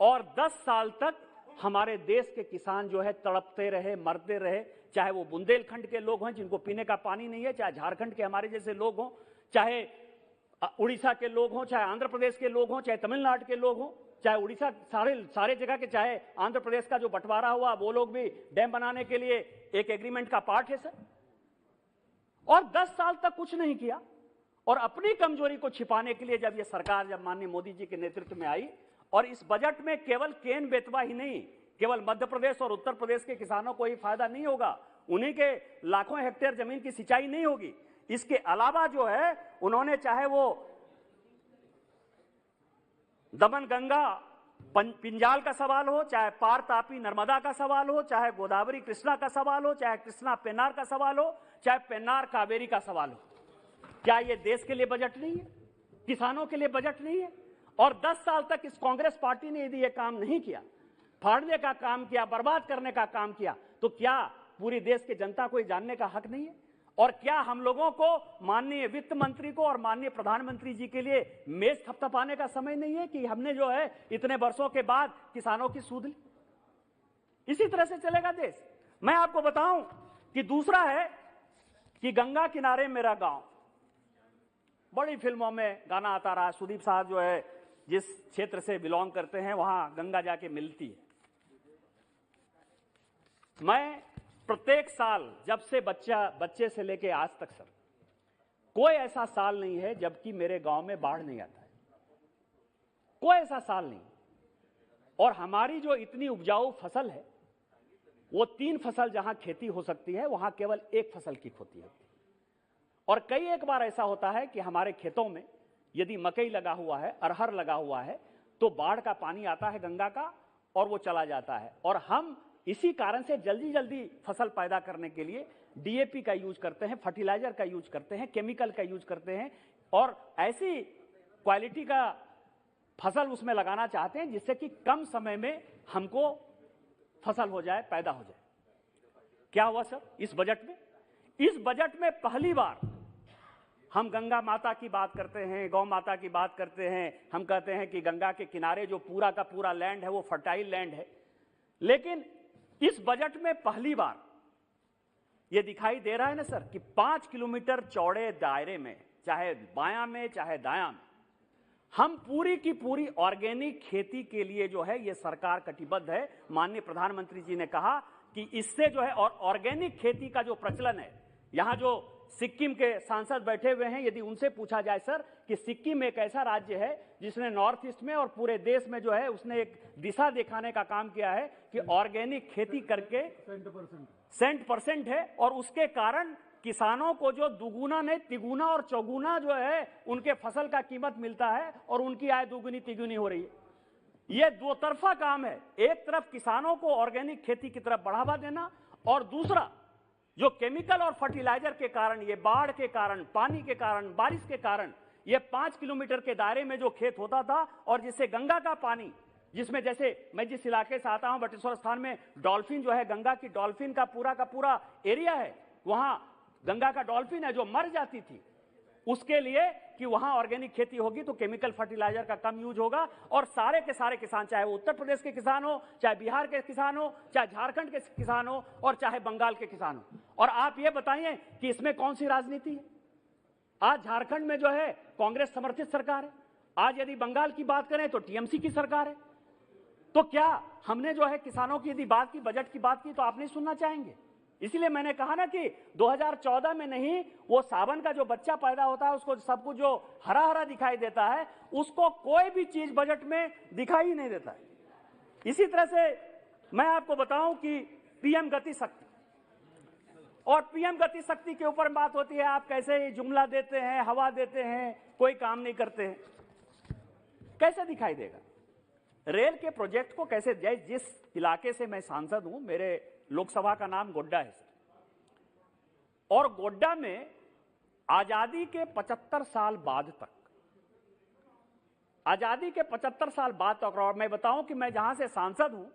और 10 साल तक हमारे देश के किसान जो है तड़पते रहे, मरते रहे, चाहे वो बुंदेलखंड के लोग हैं जिनको पीने का पानी नहीं है, चाहे झारखंड के हमारे जैसे लोग हों, चाहे उड़ीसा के लोग हों, चाहे आंध्र प्रदेश के लोग हों, चाहे तमिलनाडु के लोग हों, चाहे उड़ीसा, सारे जगह के, चाहे आंध्र प्रदेश का जो बंटवारा हुआ वो लोग भी डैम बनाने के लिए एक एग्रीमेंट का पार्ट है सर। और 10 साल तक कुछ नहीं किया। और अपनी कमजोरी को छिपाने के लिए जब ये सरकार, जब माननीय मोदी जी के नेतृत्व में आई, और इस बजट में केवल केन बेतवा ही नहीं, केवल मध्य प्रदेश और उत्तर प्रदेश के किसानों को ही फायदा नहीं होगा, उन्हीं के लाखों हेक्टेयर जमीन की सिंचाई नहीं होगी। इसके अलावा जो है उन्होंने, चाहे वो दमन गंगा पिंजाल का सवाल हो, चाहे पार तापी नर्मदा का सवाल हो, चाहे गोदावरी कृष्णा का सवाल हो, चाहे कृष्णा पेन्नार का सवाल हो, चाहे पेन्नार कावेरी का सवाल हो, क्या ये देश के लिए बजट नहीं है? किसानों के लिए बजट नहीं है? और 10 साल तक इस कांग्रेस पार्टी ने यदि ये काम नहीं किया, फाड़ने का काम किया, बर्बाद करने का काम किया, तो क्या पूरी देश की जनता को ये जानने का हक नहीं है? और क्या हम लोगों को, माननीय वित्त मंत्री को और माननीय प्रधानमंत्री जी के लिए मेज थपथपाने का समय नहीं है कि हमने जो है इतने वर्षों के बाद किसानों की सूध ली? इसी तरह से चलेगा देश। मैं आपको बताऊं कि दूसरा है कि गंगा किनारे मेरा गांव, बड़ी फिल्मों में गाना आता रहा। सुदीप साहब जो है जिस क्षेत्र से बिलोंग करते हैं वहां गंगा जाके मिलती है। मैं प्रत्येक साल, जब से बच्चे से लेके आज तक सर, कोई ऐसा साल नहीं है जबकि मेरे गांव में बाढ़ नहीं आता है, कोई ऐसा साल नहीं। और हमारी जो इतनी उपजाऊ फसल है, वो 3 फसल जहां खेती हो सकती है वहां केवल 1 फसल की खेती होती है। और कई एक बार ऐसा होता है कि हमारे खेतों में यदि मकई लगा हुआ है, अरहर लगा हुआ है, तो बाढ़ का पानी आता है गंगा का और वो चला जाता है। और हम इसी कारण से जल्दी जल्दी फसल पैदा करने के लिए डीएपी का यूज करते हैं, फर्टिलाइजर का यूज करते हैं, केमिकल का यूज करते हैं और ऐसी क्वालिटी का फसल उसमें लगाना चाहते हैं जिससे कि कम समय में हमको फसल हो जाए, पैदा हो जाए। क्या हुआ सर इस बजट में? इस बजट में पहली बार हम गंगा माता की बात करते हैं, गौ माता की बात करते हैं, हम कहते हैं कि गंगा के किनारे जो पूरा का पूरा लैंड है वो फर्टाइल लैंड है, लेकिन इस बजट में पहली बार ये दिखाई दे रहा है ना सर कि 5 किलोमीटर चौड़े दायरे में, चाहे बायां में चाहे दायां में, हम पूरी की पूरी ऑर्गेनिक खेती के लिए जो है ये सरकार कटिबद्ध है। माननीय प्रधानमंत्री जी ने कहा कि इससे जो है और ऑर्गेनिक खेती का जो प्रचलन है, यहां जो सिक्किम के सांसद बैठे हुए हैं, यदि उनसे पूछा जाए सर कि सिक्किम एक ऐसा राज्य है जिसने नॉर्थ ईस्ट में और पूरे देश में जो है उसने एक दिशा दिखाने का काम किया है कि ऑर्गेनिक खेती करके 100% है, और उसके कारण किसानों को जो दुगुना नहीं तिगुना और चौगुना जो है उनके फसल का कीमत मिलता है और उनकी आय दुगुनी तिगुनी हो रही है। यह दो तरफा काम है, एक तरफ किसानों को ऑर्गेनिक खेती की तरफ बढ़ावा देना, और दूसरा जो केमिकल और फर्टिलाइजर के कारण, ये बाढ़ के कारण, पानी के कारण, बारिश के कारण, ये 5 किलोमीटर के दायरे में जो खेत होता था और जिससे गंगा का पानी, जिसमें जैसे मैं जिस इलाके से आता हूं बटेश्वर स्थान में डॉल्फिन जो है, गंगा की डॉल्फिन का पूरा एरिया है, वहां गंगा का डॉल्फिन है जो मर जाती थी, उसके लिए कि वहां ऑर्गेनिक खेती होगी तो केमिकल फर्टिलाइजर का कम यूज होगा, और सारे के सारे किसान, चाहे वो उत्तर प्रदेश के किसान हो, चाहे बिहार के किसान हो, चाहे झारखंड के किसान हो, और चाहे बंगाल के किसान हो। और आप ये बताइए कि इसमें कौन सी राजनीति है? आज झारखंड में जो है कांग्रेस समर्थित सरकार है, आज यदि बंगाल की बात करें तो टीएमसी की सरकार है। तो क्या हमने जो है किसानों की यदि बात की, बजट की बात की, तो आप नहीं सुनना चाहेंगे? इसलिए मैंने कहा ना कि 2014 में नहीं, वो सावन का जो बच्चा पैदा होता है उसको सब कुछ जो हरा हरा दिखाई देता है, उसको कोई भी चीज बजट में दिखाई ही नहीं देता है। इसी तरह से मैं आपको बताऊं कि पीएम गति शक्ति, और पीएम गति शक्ति के ऊपर बात होती है, आप कैसे जुमला देते हैं, हवा देते हैं, कोई काम नहीं करते हैं, कैसे दिखाई देगा? रेल के प्रोजेक्ट को कैसे, जिस इलाके से मैं सांसद हूं, मेरे लोकसभा का नाम गोड्डा है सर, और गोड्डा में आजादी के 75 साल बाद तक, आजादी के 75 साल बाद तक, और मैं बताऊं कि मैं जहां से सांसद हूं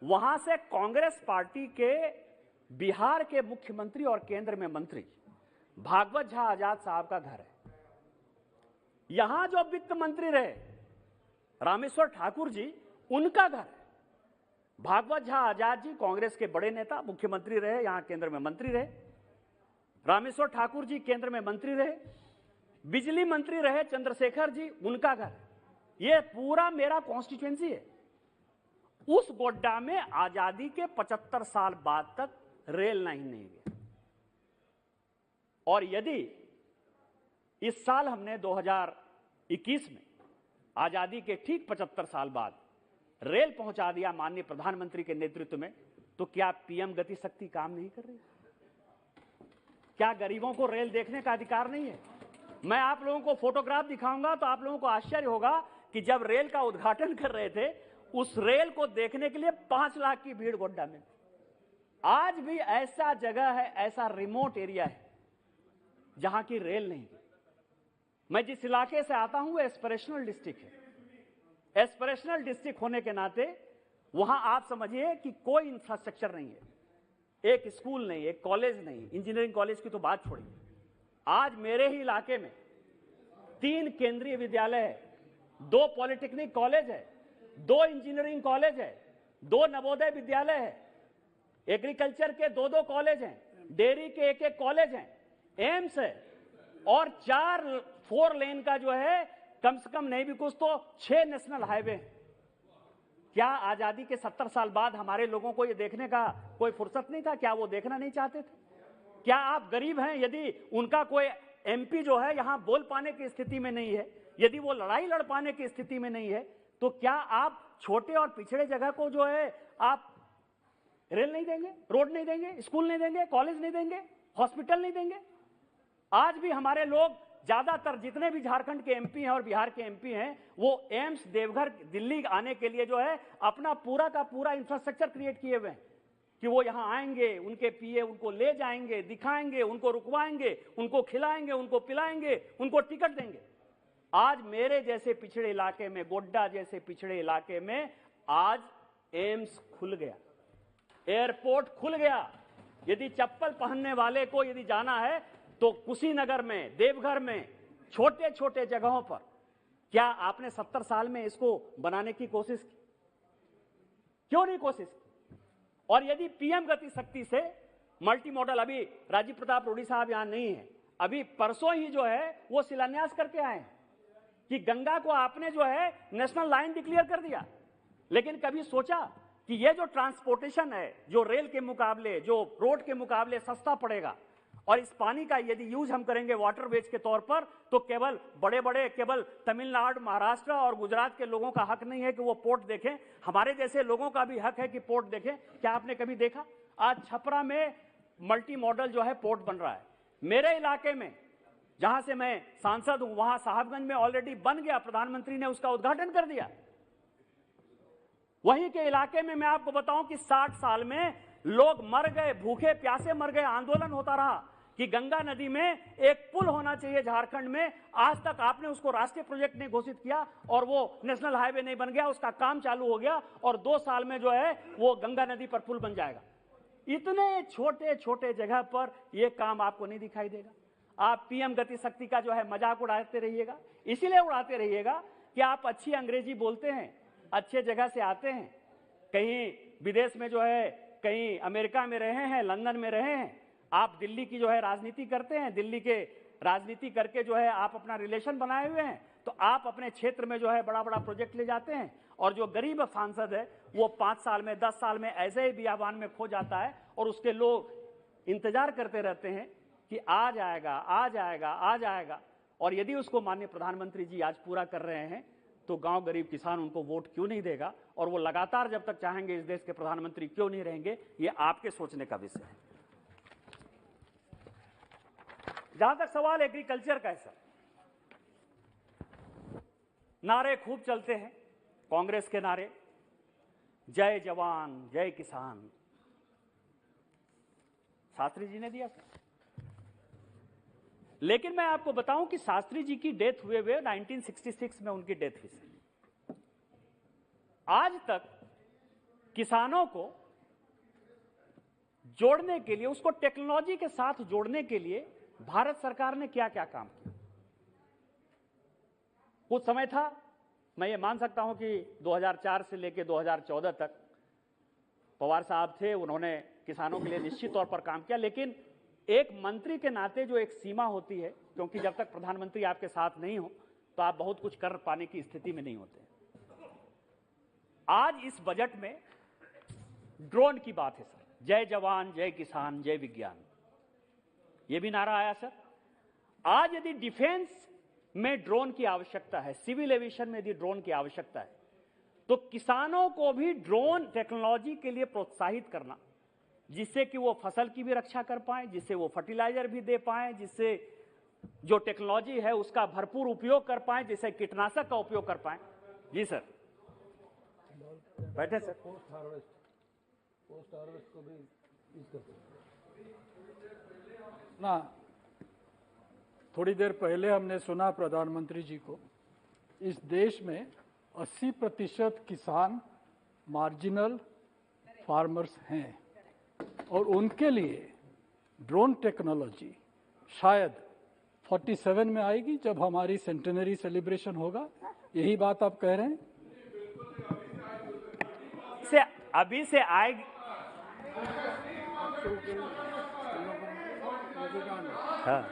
वहां से कांग्रेस पार्टी के बिहार के मुख्यमंत्री और केंद्र में मंत्री भागवत झा आजाद साहब का घर है। यहां जो वित्त मंत्री रहे रामेश्वर ठाकुर जी, उनका घर है। भागवत झा आजाद जी कांग्रेस के बड़े नेता, मुख्यमंत्री रहे, यहां केंद्र में मंत्री रहे। रामेश्वर ठाकुर जी केंद्र में मंत्री रहे, बिजली मंत्री रहे चंद्रशेखर जी, उनका घर। यह पूरा मेरा कॉन्स्टिट्यूएंसी है। उस गोड्डा में आजादी के 75 साल बाद तक रेल लाइन नहीं गई, और यदि इस साल हमने 2021 में आजादी के ठीक 75 साल बाद रेल पहुंचा दिया माननीय प्रधानमंत्री के नेतृत्व में, तो क्या पीएम गति शक्ति काम नहीं कर रही? क्या गरीबों को रेल देखने का अधिकार नहीं है? मैं आप लोगों को फोटोग्राफ दिखाऊंगा तो आप लोगों को आश्चर्य होगा कि जब रेल का उद्घाटन कर रहे थे, उस रेल को देखने के लिए 5 लाख की भीड़ गोड्डा में। आज भी ऐसा जगह है, ऐसा रिमोट एरिया है जहां की रेल नहीं है। मैं जिस इलाके से आता हूं वो एस्पिरेशनल डिस्ट्रिक्ट है। एस्पिरेशनल डिस्ट्रिक्ट होने के नाते वहां आप समझिए कि कोई इंफ्रास्ट्रक्चर नहीं है, एक स्कूल नहीं, एक कॉलेज नहीं, इंजीनियरिंग कॉलेज की तो बात छोड़िए। आज मेरे ही इलाके में 3 केंद्रीय विद्यालय है, 2 पॉलिटेक्निक कॉलेज है, 2 इंजीनियरिंग कॉलेज है, 2 नवोदय विद्यालय है, एग्रीकल्चर के 2-2 कॉलेज हैं, डेयरी के 1-1 कॉलेज हैं, एम्स है, और 4 लेन का जो है कम से कम नहीं भी कुछ तो 6 नेशनल हाईवे। क्या आजादी के 70 साल बाद हमारे लोगों को ये देखने का कोई फुर्सत नहीं था? क्या वो देखना नहीं चाहते थे? क्या आप गरीब हैं, यदि उनका कोई एमपी जो है यहां बोल पाने की स्थिति में नहीं है, यदि वो लड़ाई लड़ पाने की स्थिति में नहीं है, तो क्या आप छोटे और पिछड़े जगह को जो है आप रेल नहीं देंगे, रोड नहीं देंगे, स्कूल नहीं देंगे, कॉलेज नहीं देंगे, हॉस्पिटल नहीं देंगे? आज भी हमारे लोग, ज्यादातर जितने भी झारखंड के एमपी हैं और बिहार के एमपी हैं, वो एम्स, देवघर, दिल्ली आने के लिए जो है अपना पूरा का पूरा इंफ्रास्ट्रक्चर क्रिएट किए हुए हैं कि वो यहां आएंगे, उनके पीए उनको ले जाएंगे, दिखाएंगे, उनको रुकवाएंगे, उनको खिलाएंगे, उनको पिलाएंगे, उनको टिकट देंगे। आज मेरे जैसे पिछड़े इलाके में, गोड्डा जैसे पिछड़े इलाके में आज एम्स खुल गया, एयरपोर्ट खुल गया, यदि चप्पल पहनने वाले को यदि जाना है तो कुशीनगर में, देवघर में, छोटे छोटे जगहों पर, क्या आपने 70 साल में इसको बनाने की कोशिश की? क्यों नहीं कोशिश की? और यदि पीएम गति शक्ति से मल्टी मॉडल, अभी राजीव प्रताप रूडी साहब यहां नहीं है, अभी परसों ही जो है वो शिलान्यास करके आए हैं कि गंगा को आपने जो है नेशनल लाइन डिक्लेयर कर दिया, लेकिन कभी सोचा कि ये जो ट्रांसपोर्टेशन है, जो रेल के मुकाबले, जो रोड के मुकाबले सस्ता पड़ेगा, और इस पानी का यदि यूज हम करेंगे वाटरवेज के तौर पर, तो केवल बड़े बड़े, केवल तमिलनाडु, महाराष्ट्र और गुजरात के लोगों का हक नहीं है कि वो पोर्ट देखें, हमारे जैसे लोगों का भी हक है कि पोर्ट देखें। क्या आपने कभी देखा? आज छपरा में मल्टी मॉडल जो है पोर्ट बन रहा है। मेरे इलाके में जहां से मैं सांसद हूं, वहां साहबगंज में ऑलरेडी बन गया, प्रधानमंत्री ने उसका उद्घाटन कर दिया। वहीं के इलाके में मैं आपको बताऊं कि 60 साल में लोग मर गए, भूखे प्यासे मर गए, आंदोलन होता रहा कि गंगा नदी में एक पुल होना चाहिए झारखंड में। आज तक आपने उसको राष्ट्रीय प्रोजेक्ट नहीं घोषित किया और वो नेशनल हाईवे नहीं बन गया, उसका काम चालू हो गया और 2 साल में जो है वो गंगा नदी पर पुल बन जाएगा। इतने छोटे छोटे जगह पर यह काम आपको नहीं दिखाई देगा। आप पीएम गति शक्ति का जो है मजाक उड़ाते रहिएगा, इसीलिए उड़ाते रहिएगा कि आप अच्छी अंग्रेजी बोलते हैं, अच्छे जगह से आते हैं, कहीं विदेश में जो है, कहीं अमेरिका में रहे हैं, लंदन में रहे हैं, आप दिल्ली की जो है राजनीति करते हैं, दिल्ली के राजनीति करके जो है आप अपना रिलेशन बनाए हुए हैं, तो आप अपने क्षेत्र में जो है बड़ा बड़ा प्रोजेक्ट ले जाते हैं, और जो गरीब सांसद है वो 5 साल में, 10 साल में ऐसे ही बियाबान में खो जाता है और उसके लोग इंतजार करते रहते हैं कि आ जाएगा, आ जाएगा, आ जाएगा। और यदि उसको माननीय प्रधानमंत्री जी आज पूरा कर रहे हैं तो गांव गरीब किसान उनको वोट क्यों नहीं देगा, और वो लगातार जब तक चाहेंगे इस देश के प्रधानमंत्री क्यों नहीं रहेंगे, ये आपके सोचने का विषय है। जहां तक सवाल एग्रीकल्चर का है सर, नारे खूब चलते हैं कांग्रेस के नारे, जय जवान जय किसान, शास्त्री जी ने दिया सर। लेकिन मैं आपको बताऊं कि शास्त्री जी की डेथ हुए 1966 में उनकी डेथ हुई सर। आज तक किसानों को जोड़ने के लिए, उसको टेक्नोलॉजी के साथ जोड़ने के लिए भारत सरकार ने क्या क्या काम किया। कुछ समय था, मैं ये मान सकता हूं कि 2004 से लेकर 2014 तक पवार साहब थे, उन्होंने किसानों के लिए निश्चित तौर पर काम किया, लेकिन एक मंत्री के नाते जो एक सीमा होती है, क्योंकि जब तक प्रधानमंत्री आपके साथ नहीं हो तो आप बहुत कुछ कर पाने की स्थिति में नहीं होते। आज इस बजट में ड्रोन की बात है सर, जय जवान जय किसान जय विज्ञान, यह भी नारा आया सर। आज यदि डिफेंस में ड्रोन की आवश्यकता है, सिविल एविएशन में यदि ड्रोन की आवश्यकता है, तो किसानों को भी ड्रोन टेक्नोलॉजी के लिए प्रोत्साहित करना, जिससे कि वो फसल की भी रक्षा कर पाए, जिससे वो फर्टिलाइजर भी दे पाए, जिससे जो टेक्नोलॉजी है उसका भरपूर उपयोग कर पाए, जिससे कीटनाशक का उपयोग कर पाए। जी सर, बैठे सर। पोस्ट हार्वेस्ट को भी यूज कर सकते ना। थोड़ी देर पहले हमने सुना प्रधानमंत्री जी को, इस देश में 80% किसान मार्जिनल फार्मर्स हैं और उनके लिए ड्रोन टेक्नोलॉजी शायद 47 में आएगी, जब हमारी सेंटेनरी सेलिब्रेशन होगा। यही बात आप कह रहे हैं? से अभी से आएगी। हाँ।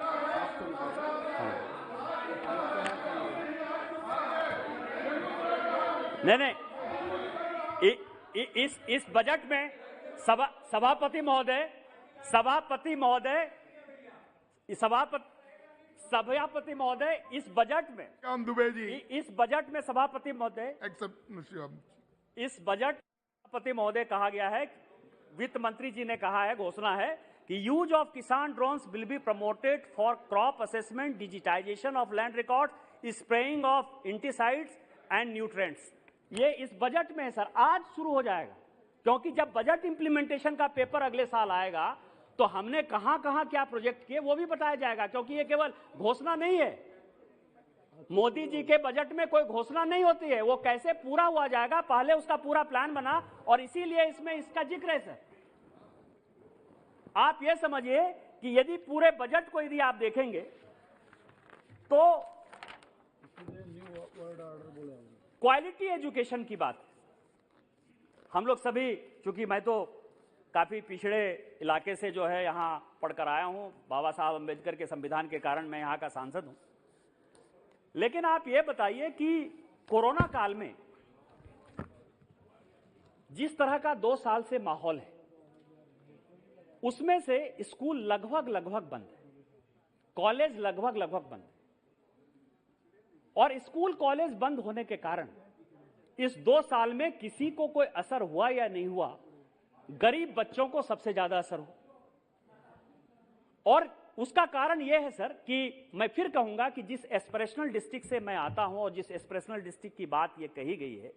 नहीं, इस बजट में सभापति महोदय इस बजट में, दुबे जी, इस बजट में सभापति महोदय, इस बजट सभापति महोदय कहा गया है, वित्त मंत्री जी ने कहा है, घोषणा है कि use of Kisan drones will be promoted for crop assessment, digitization of land record, spraying of insecticides and nutrients. ये इस बजट में है सर, आज शुरू हो जाएगा, क्योंकि जब बजट इंप्लीमेंटेशन का पेपर अगले साल आएगा तो हमने कहां कहां क्या प्रोजेक्ट किए वो भी बताया जाएगा, क्योंकि ये केवल घोषणा नहीं है। मोदी जी के बजट में कोई घोषणा नहीं होती है, वो कैसे पूरा हुआ जाएगा, पहले उसका पूरा प्लान बना, और इसीलिए इसमें इसका जिक्र है सर। आप ये समझिए कि यदि पूरे बजट को यदि आप देखेंगे तो क्वालिटी एजुकेशन की बात है। हम लोग सभी, चूंकि मैं तो काफी पिछड़े इलाके से जो है यहां पढ़कर आया हूं, बाबा साहब अंबेडकर के संविधान के कारण मैं यहां का सांसद हूं, लेकिन आप ये बताइए कि कोरोना काल में जिस तरह का 2 साल से माहौल है, उसमें से स्कूल लगभग बंद है, कॉलेज लगभग बंद है, और स्कूल कॉलेज बंद होने के कारण इस 2 साल में किसी को कोई असर हुआ या नहीं हुआ, गरीब बच्चों को सबसे ज्यादा असर हुआ। और उसका कारण यह है सर कि मैं फिर कहूंगा कि जिस एस्पिरेशनल डिस्ट्रिक्ट से मैं आता हूं और जिस एस्पिरेशनल डिस्ट्रिक्ट की बात यह कही गई है,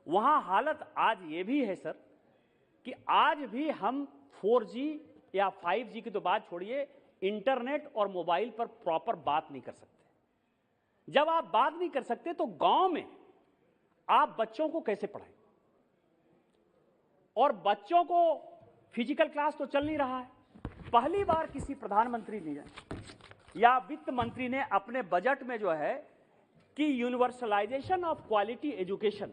वहां हालत आज ये भी है सर कि आज भी हम 4G या 5G की तो बात छोड़िए, इंटरनेट और मोबाइल पर प्रॉपर बात नहीं कर सकते। जब आप बात नहीं कर सकते तो गांव में आप बच्चों को कैसे पढ़ाएं? और बच्चों को फिजिकल क्लास तो चल नहीं रहा है। पहली बार किसी प्रधानमंत्री ने या वित्त मंत्री ने अपने बजट में जो है कि यूनिवर्सलाइजेशन ऑफ क्वालिटी एजुकेशन,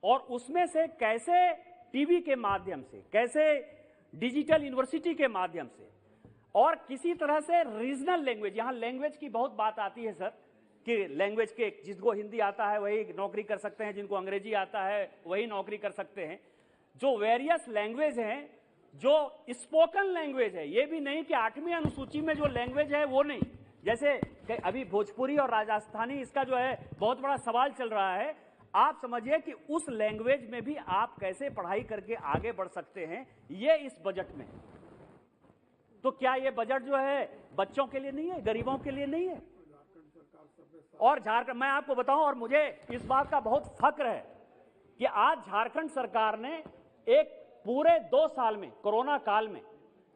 और उसमें से कैसे टीवी के माध्यम से, कैसे डिजिटल यूनिवर्सिटी के माध्यम से, और किसी तरह से रीजनल लैंग्वेज, यहां लैंग्वेज की बहुत बात आती है सर कि लैंग्वेज के, जिसको हिंदी आता है वही नौकरी कर सकते हैं, जिनको अंग्रेजी आता है वही नौकरी कर सकते हैं। जो वेरियस लैंग्वेज हैं, जो स्पोकन लैंग्वेज है, ये भी नहीं कि 8वीं अनुसूची में जो लैंग्वेज है वो नहीं, जैसे अभी भोजपुरी और राजस्थानी, इसका जो है बहुत बड़ा सवाल चल रहा है। आप समझिए कि उस लैंग्वेज में भी आप कैसे पढ़ाई करके आगे बढ़ सकते हैं, ये इस बजट में। तो क्या ये बजट जो है बच्चों के लिए नहीं है, गरीबों के लिए नहीं है? और झारखंड, मैं आपको बताऊं, और मुझे इस बात का बहुत फक्र है कि आज झारखंड सरकार ने एक पूरे 2 साल में, कोरोना काल में,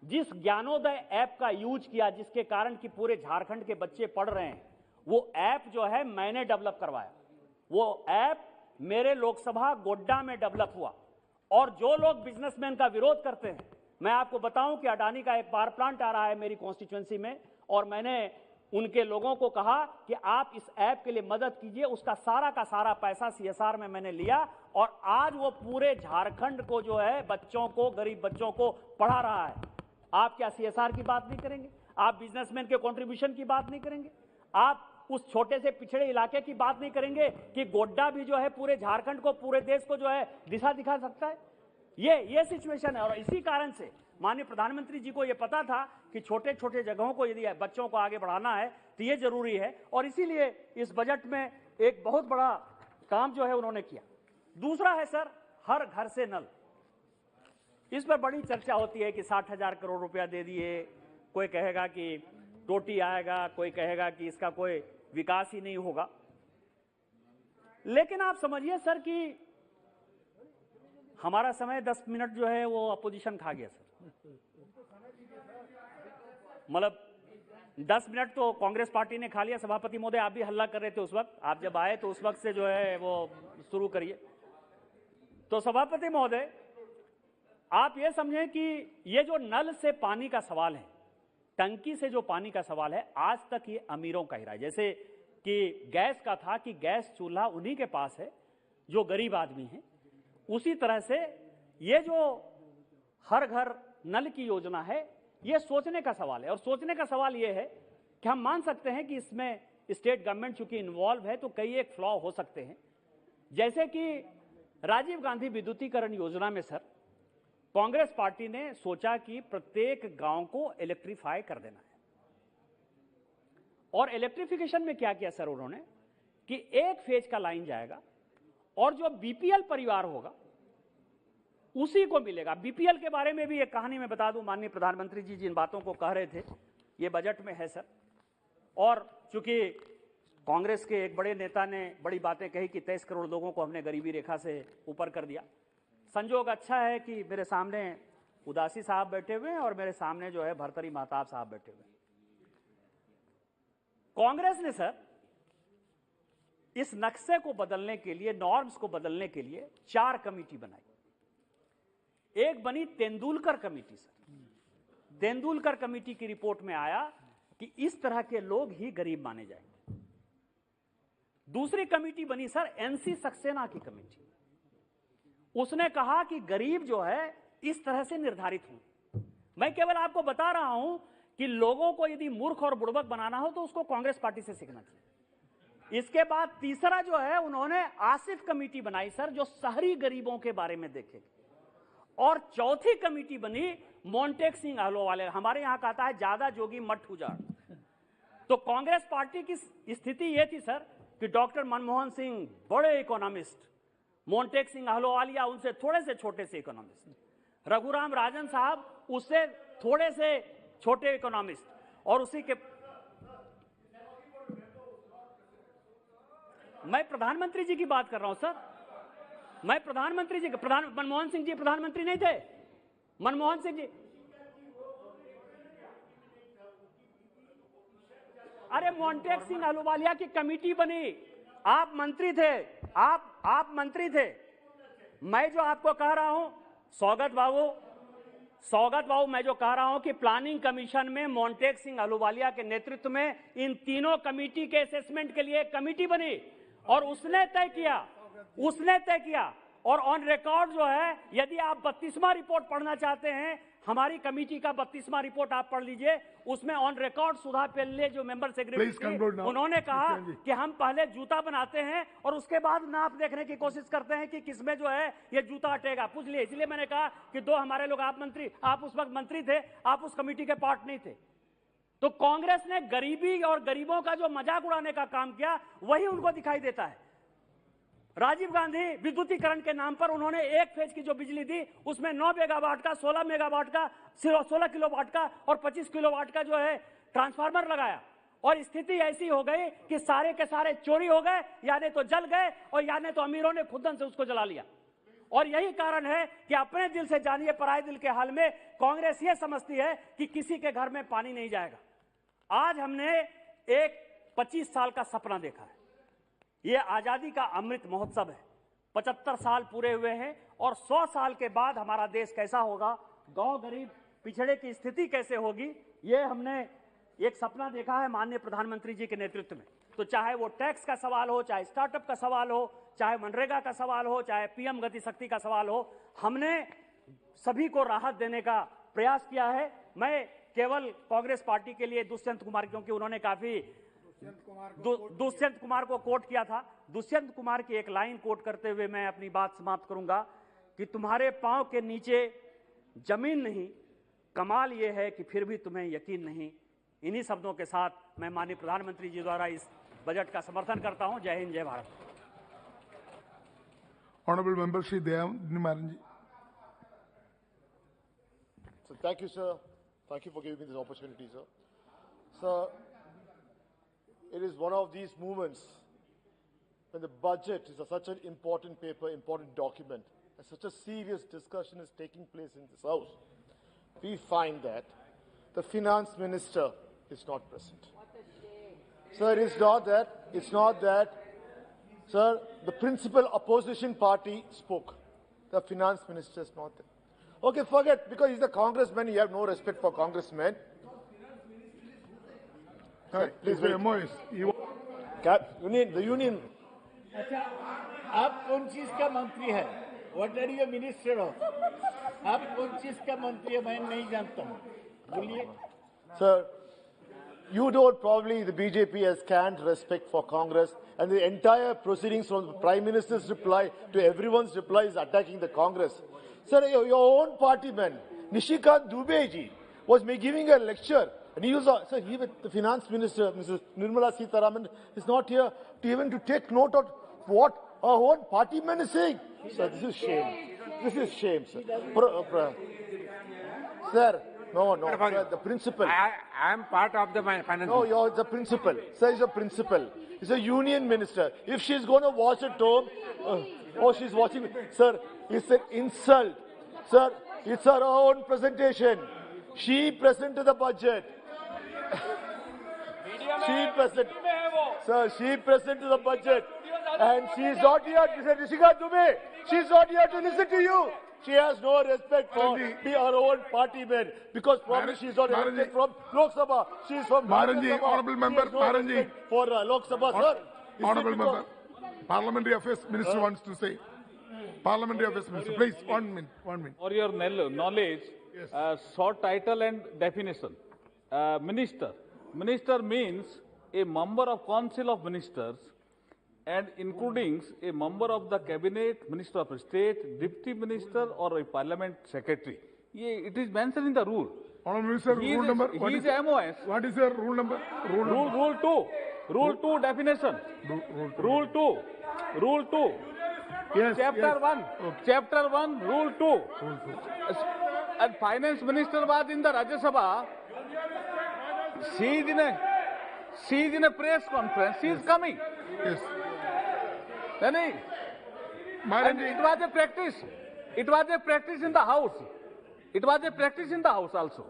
जिस ज्ञानोदय ऐप का यूज किया, जिसके कारण कि पूरे झारखंड के बच्चे पढ़ रहे हैं, वो ऐप जो है मैंने डेवलप करवाया। वो ऐप मेरे लोकसभा गोड्डा में डेवलप हुआ। और जो लोग बिजनेसमैन का विरोध करते हैं, मैं आपको बताऊं कि अडानी का एक पावर प्लांट आ रहा है मेरी कॉन्स्टिट्यूएंसी में, और मैंने उनके लोगों को कहा कि आप इस ऐप के लिए मदद कीजिए। उसका सारा का सारा पैसा CSR में मैंने लिया, और आज वो पूरे झारखंड को जो है बच्चों को, गरीब बच्चों को पढ़ा रहा है। आप क्या CSR की बात नहीं करेंगे? आप बिजनेसमैन के कंट्रीब्यूशन की बात नहीं करेंगे? आप उस छोटे से पिछड़े इलाके की बात नहीं करेंगे कि गोड्डा भी जो है पूरे झारखंड को, पूरे देश को जो है दिशा दिखा सकता है? ये सिचुएशन है। और इसी कारण से माननीय प्रधानमंत्री जी को यह पता था कि छोटे छोटे जगहों को यदि बच्चों को आगे बढ़ाना है तो ये जरूरी है, और इसीलिए इस बजट में एक बहुत बड़ा काम जो है उन्होंने किया। दूसरा है सर, हर घर से नल। इस पर बड़ी चर्चा होती है कि 60,000 करोड़ रुपया दे दिए, कोई कहेगा कि टोटी आएगा, कोई कहेगा कि इसका कोई विकास ही नहीं होगा। लेकिन आप समझिए सर कि हमारा समय 10 मिनट जो है वो अपोजिशन खा गया सर। मतलब 10 मिनट तो कांग्रेस पार्टी ने खा लिया। सभापति महोदय, आप भी हल्ला कर रहे थे उस वक्त, आप जब आए तो उस वक्त से जो है वो शुरू करिए। तो सभापति महोदय, आप ये समझें कि ये जो नल से पानी का सवाल है, टंकी से जो पानी का सवाल है, आज तक ये अमीरों का ही रहा है। जैसे कि गैस का था कि गैस चूल्हा उन्हीं के पास है जो गरीब आदमी हैं, उसी तरह से ये जो हर घर नल की योजना है, ये सोचने का सवाल है। और सोचने का सवाल ये है कि हम मान सकते हैं कि इसमें स्टेट गवर्नमेंट चूंकि इन्वॉल्व है तो कई एक फ्लॉ हो सकते हैं। जैसे कि राजीव गांधी विद्युतीकरण योजना में सर, कांग्रेस पार्टी ने सोचा कि प्रत्येक गांव को इलेक्ट्रीफाई कर देना है। और इलेक्ट्रिफिकेशन में क्या किया सर उन्होंने कि एक फेज का लाइन जाएगा और जो बीपीएल परिवार होगा उसी को मिलेगा। बीपीएल के बारे में भी एक कहानी मैं बता दूं, माननीय प्रधानमंत्री जी जिन बातों को कह रहे थे ये बजट में है सर। और चूंकि कांग्रेस के एक बड़े नेता ने बड़ी बातें कही कि 23 करोड़ लोगों को हमने गरीबी रेखा से ऊपर कर दिया। संजोग अच्छा है कि मेरे सामने उदासी साहब बैठे हुए हैं और मेरे सामने जो है भरतरी महताब साहब बैठे हुए हैं। कांग्रेस ने सर इस नक्शे को बदलने के लिए, नॉर्म्स को बदलने के लिए 4 कमेटी बनाई। एक बनी Tendulkar committee sir, Tendulkar committee की रिपोर्ट में आया कि इस तरह के लोग ही गरीब माने जाएंगे। दूसरी कमेटी बनी सर एनसी सक्सेना की कमेटी। उसने कहा कि गरीब जो है इस तरह से निर्धारित हों। मैं केवल आपको बता रहा हूं कि लोगों को यदि मूर्ख और बुड़बक बनाना हो तो उसको कांग्रेस पार्टी से सीखना चाहिए। इसके बाद तीसरा जो है उन्होंने आसिफ कमेटी बनाई सर, जो शहरी गरीबों के बारे में देखे। और चौथी कमेटी बनी मोन्टेक सिंह अहलूवालिया। हमारे यहां कहता है ज्यादा जोगी मठ उजाड़। तो कांग्रेस पार्टी की स्थिति यह थी सर कि डॉक्टर मनमोहन सिंह बड़े इकोनॉमिस्ट, मोन्टेक सिंह अहलूवालिया उनसे थोड़े से छोटे से इकोनॉमिस्ट, रघुराम राजन साहब उससे थोड़े से छोटे इकोनॉमिस्ट, और उसी के मैं प्रधानमंत्री जी की बात कर रहा हूं सर। मैं प्रधानमंत्री जी मनमोहन सिंह जी प्रधानमंत्री नहीं थे। मनमोहन सिंह जी, अरे मोन्टेक सिंह अहलूवालिया की कमेटी बनी, आप मंत्री थे, आप मंत्री थे। मैं जो आपको कह रहा हूं सौगत बाबू, मैं जो कह रहा हूं कि प्लानिंग कमीशन में मोन्टेक सिंह अहलूवालिया के नेतृत्व में इन तीनों कमेटी के असेसमेंट के लिए एक कमेटी बनी और उसने तय किया और ऑन रिकॉर्ड जो है, यदि आप 32वां रिपोर्ट पढ़ना चाहते हैं, हमारी कमेटी का 32वां रिपोर्ट आप पढ़ लीजिए। उसमें ऑन रिकॉर्ड सुधा पेल्ले जो मेंबर सेक्रेटरी, उन्होंने कहा कि हम पहले जूता बनाते हैं और उसके बाद नाप देखने की कोशिश करते हैं कि किसमें जो है ये जूता अटेगा। पूछ लिए। इसलिए मैंने कहा कि दो हमारे लोग, आप उस वक्त मंत्री थे, आप उस कमेटी के पार्ट नहीं थे। तो कांग्रेस ने गरीबी और गरीबों का जो मजाक उड़ाने का काम किया वही उनको दिखाई देता है। राजीव गांधी विद्युतीकरण के नाम पर उन्होंने एक फेज की जो बिजली दी उसमें 9 मेगावाट का, 16 मेगावाट का, 16 किलोवाट का और 25 किलोवाट का जो है ट्रांसफार्मर लगाया। और स्थिति ऐसी हो गई कि सारे के सारे चोरी हो गए, यानी तो जल गए और यानी तो अमीरों ने खुदन से उसको जला लिया। और यही कारण है कि अपने दिल से जानिए पराये दिल के हाल में कांग्रेस ये समझती है कि किसी के घर में पानी नहीं जाएगा। आज हमने एक 25 साल का सपना देखा है। ये आजादी का अमृत महोत्सव है। 75 साल पूरे हुए हैं और 100 साल के बाद हमारा देश कैसा होगा, गांव गरीब पिछड़े की स्थिति कैसे होगी, ये हमने एक सपना देखा है माननीय प्रधानमंत्री जी के नेतृत्व में। तो चाहे वो टैक्स का सवाल हो, चाहे स्टार्टअप का सवाल हो, चाहे मनरेगा का सवाल हो, चाहे पीएम गति शक्ति का सवाल हो, हमने सभी को राहत देने का प्रयास किया है। मैं केवल कांग्रेस पार्टी के लिए दुष्यंत कुमार, क्योंकि उन्होंने काफी दुष्यंत कुमार को कोट किया था, दुष्यंत कुमार की एक लाइन कोट करते हुए मैं अपनी बात समाप्त करूंगा कि तुम्हारे पांव के नीचे जमीन नहीं, कमाल यह है कि फिर भी तुम्हें यकीन नहीं। इन्हीं शब्दों के साथ मैं माननीय प्रधानमंत्री जी द्वारा इस बजट का समर्थन करता हूं। जय हिंद, जय Bharat. Honorable Member Shri Dayam ji. So thank you, sir. Thank you for giving me this opportunity, sir. Sir, it is one of these moments when the budget is such an important paper, important document, and such a serious discussion is taking place in this House. We find that the finance minister is not present. Sir, it's not that, sir, the principal opposition party spoke. The finance minister is not there. Okay, forget, because he's a congressman, you have no respect for congressmen. Please wait. The union. अच्छा, आप कौन चीज का मंत्री है? What are you minister of? आप कौन चीज का मंत्री है? मैं नहीं जानता हूँ। बोलिए। Sir, you don't probably, the BJP has scant respect for Congress, and the entire proceedings from the Prime Minister's reply to everyone's reply is attacking the Congress. Sir, your own party man, Nishikant Dubey ji, was giving a lecture. And he was, sir, even the finance minister, Mrs. Nirmala Sitharaman, is not here to even to take note of what our own party man is saying. Sir, this is shame. This is shame, sir. Sir, no, sir, the principal. I am part of the finance. No, you're the principal. Sir, he's a principal. He's a union minister. If she's going to watch at home, she's watching. Sir, it's an insult. Sir, it's her own presentation. She presented the budget. She presented the budget. And she's not here. Rishika Dubey, she's not here to listen to you. She has no respect for her own party men because probably she is not elected from Lok Sabha. She is from Rajya Sabha. Honourable member, She has no respect for Lok Sabha, sir. Honourable member, Parliamentary Affairs Minister wants to say. Parliamentary Affairs Minister, please, 1 minute, 1 minute. For your knowledge, short title and definition. Minister. Minister means a member of Council of Ministers and including a member of the Cabinet, Minister of State, Deputy Minister or a Parliament Secretary. It is mentioned in the rule. Honourable Minister, rule number. He is MOS. What is your rule number? Rule 2. Rule 2 definition. Rule 2. Rule 2. Yes. Chapter 1. Okay. Chapter 1, Rule 2. And Finance Minister was in the Rajya Sabha. She is in a press conference. She is coming. Yes. And it was a practice. It was a practice in the House. It was a practice in the House also.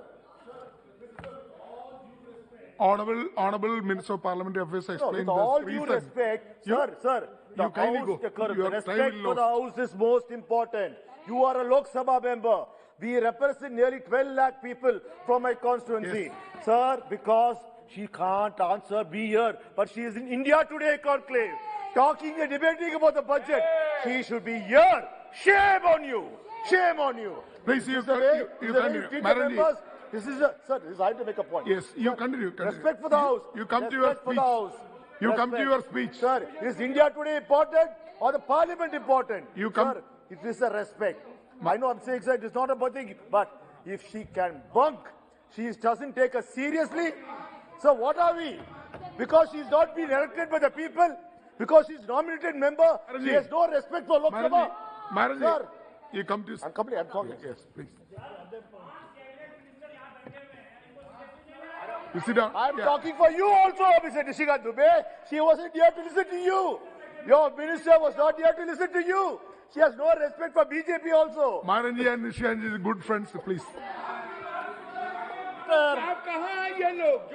Honourable Minister of Parliamentary Affairs explained with all this due reason. respect, sir, the kindly House, go. the respect for the House is most important. You are a Lok Sabha member. We represent nearly 12 lakh people from my constituency. Yes. Sir, because she can't answer, be here, but she is in India Today conclave, talking and debating about the budget. She should be here. Shame on you. Shame on you. Please, you continue. Members. This is sir, I have to make a point. Yes, you continue. Respect for the House. You come to your speech. You come to your speech. Sir, is India Today important or the Parliament important? You come. Sir, it is a respect. I know I'm saying that it's not a bad thing, but if she can bunk, she doesn't take us seriously. So what are we? Because she's not been elected by the people, because she's nominated member, she has no respect for Lok Sabha. Sir, you come to. I'm talking. Yes, please. You sit down. I'm talking for you also, Mr. Nishika Dubey. She wasn't here to listen to you. Your minister was not here to listen to you. She has no respect for BJP also. Maranji and Nishanji are good friends, please.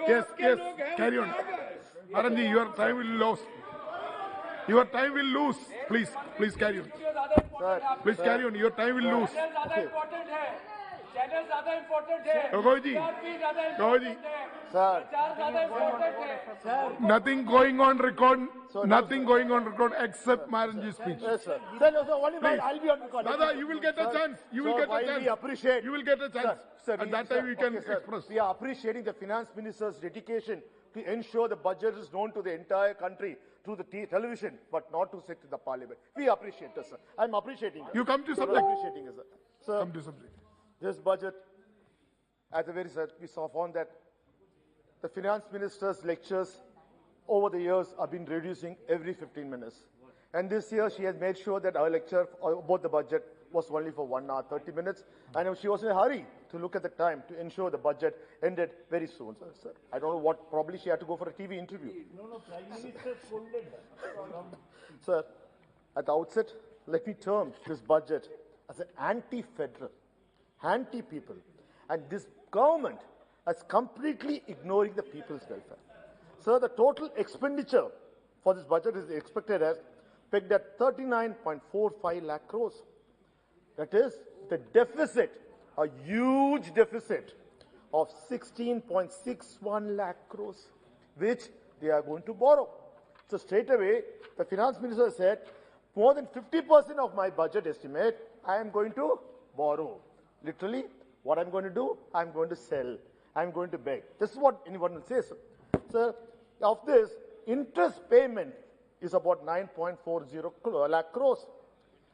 Yes, carry on. Maranji, your time will lose. Your time will lose. Please carry on. Please carry on. Your time will lose. Goji. Sir. Nothing going on record. Nothing going on record except Maranji's speech. Yes, sir. Sir, only Please. I'll be on record. Dada, you will get a chance. You will get a chance. We appreciate. You will get a chance. At that time, we can express. We are appreciating the finance minister's dedication to ensure the budget is known to the entire country through the television, but not to sit in the parliament. We appreciate it, sir. I'm appreciating it. You come to We're subject. appreciating it, sir. Sir, Come to subject. this budget, at the very start, we found that the finance minister's lectures over the years have been reducing every 15 minutes. And this year, she has made sure that our lecture about the budget was only for 1 hour, 30 minutes. And she was in a hurry to look at the time to ensure the budget ended very soon. Sir, I don't know what, probably she had to go for a TV interview. No, Prime Minister scolded her. Sir, at the outset, let me term this budget as an anti-federal, anti-people. And this government is completely ignoring the people's welfare. Sir, the total expenditure for this budget is expected as pegged at 39.45 lakh crores. That is the deficit, a huge deficit of 16.61 lakh crores, which they are going to borrow. So straight away, the finance minister said, more than 50% of my budget estimate, I am going to borrow. Literally, what I'm going to do, I'm going to sell. I'm going to beg. This is what anyone will say, sir. Sir, of this, interest payment is about 9.40 lakh crores.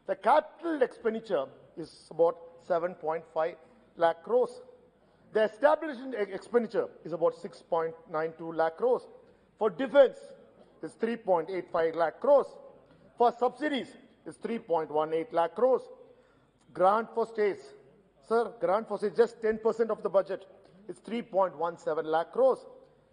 The capital expenditure is about 7.5 lakh crores. The establishment expenditure is about 6.92 lakh crores. For defense, it's 3.85 lakh crores. For subsidies, it's 3.18 lakh crores. Grant for states, sir, grant for states, just 10% of the budget. It's 3.17 lakh crores.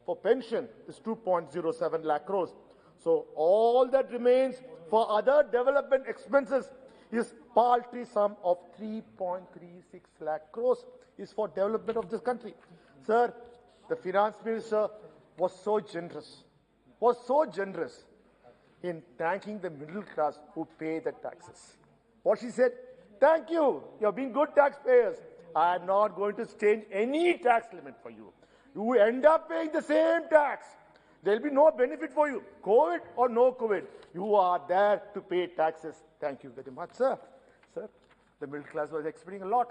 For pension, it's 2.07 lakh crores. So all that remains for other development expenses is paltry sum of 3.36 lakh crores is for development of this country. Sir, the finance minister was so generous in thanking the middle class who pay the taxes. What she said, Thank you. You're being good taxpayers. I'm not going to change any tax limit for you. You end up paying the same tax. There'll be no benefit for you. COVID or no COVID, you are there to pay taxes. Thank you very much, sir. Sir, the middle class was expecting a lot.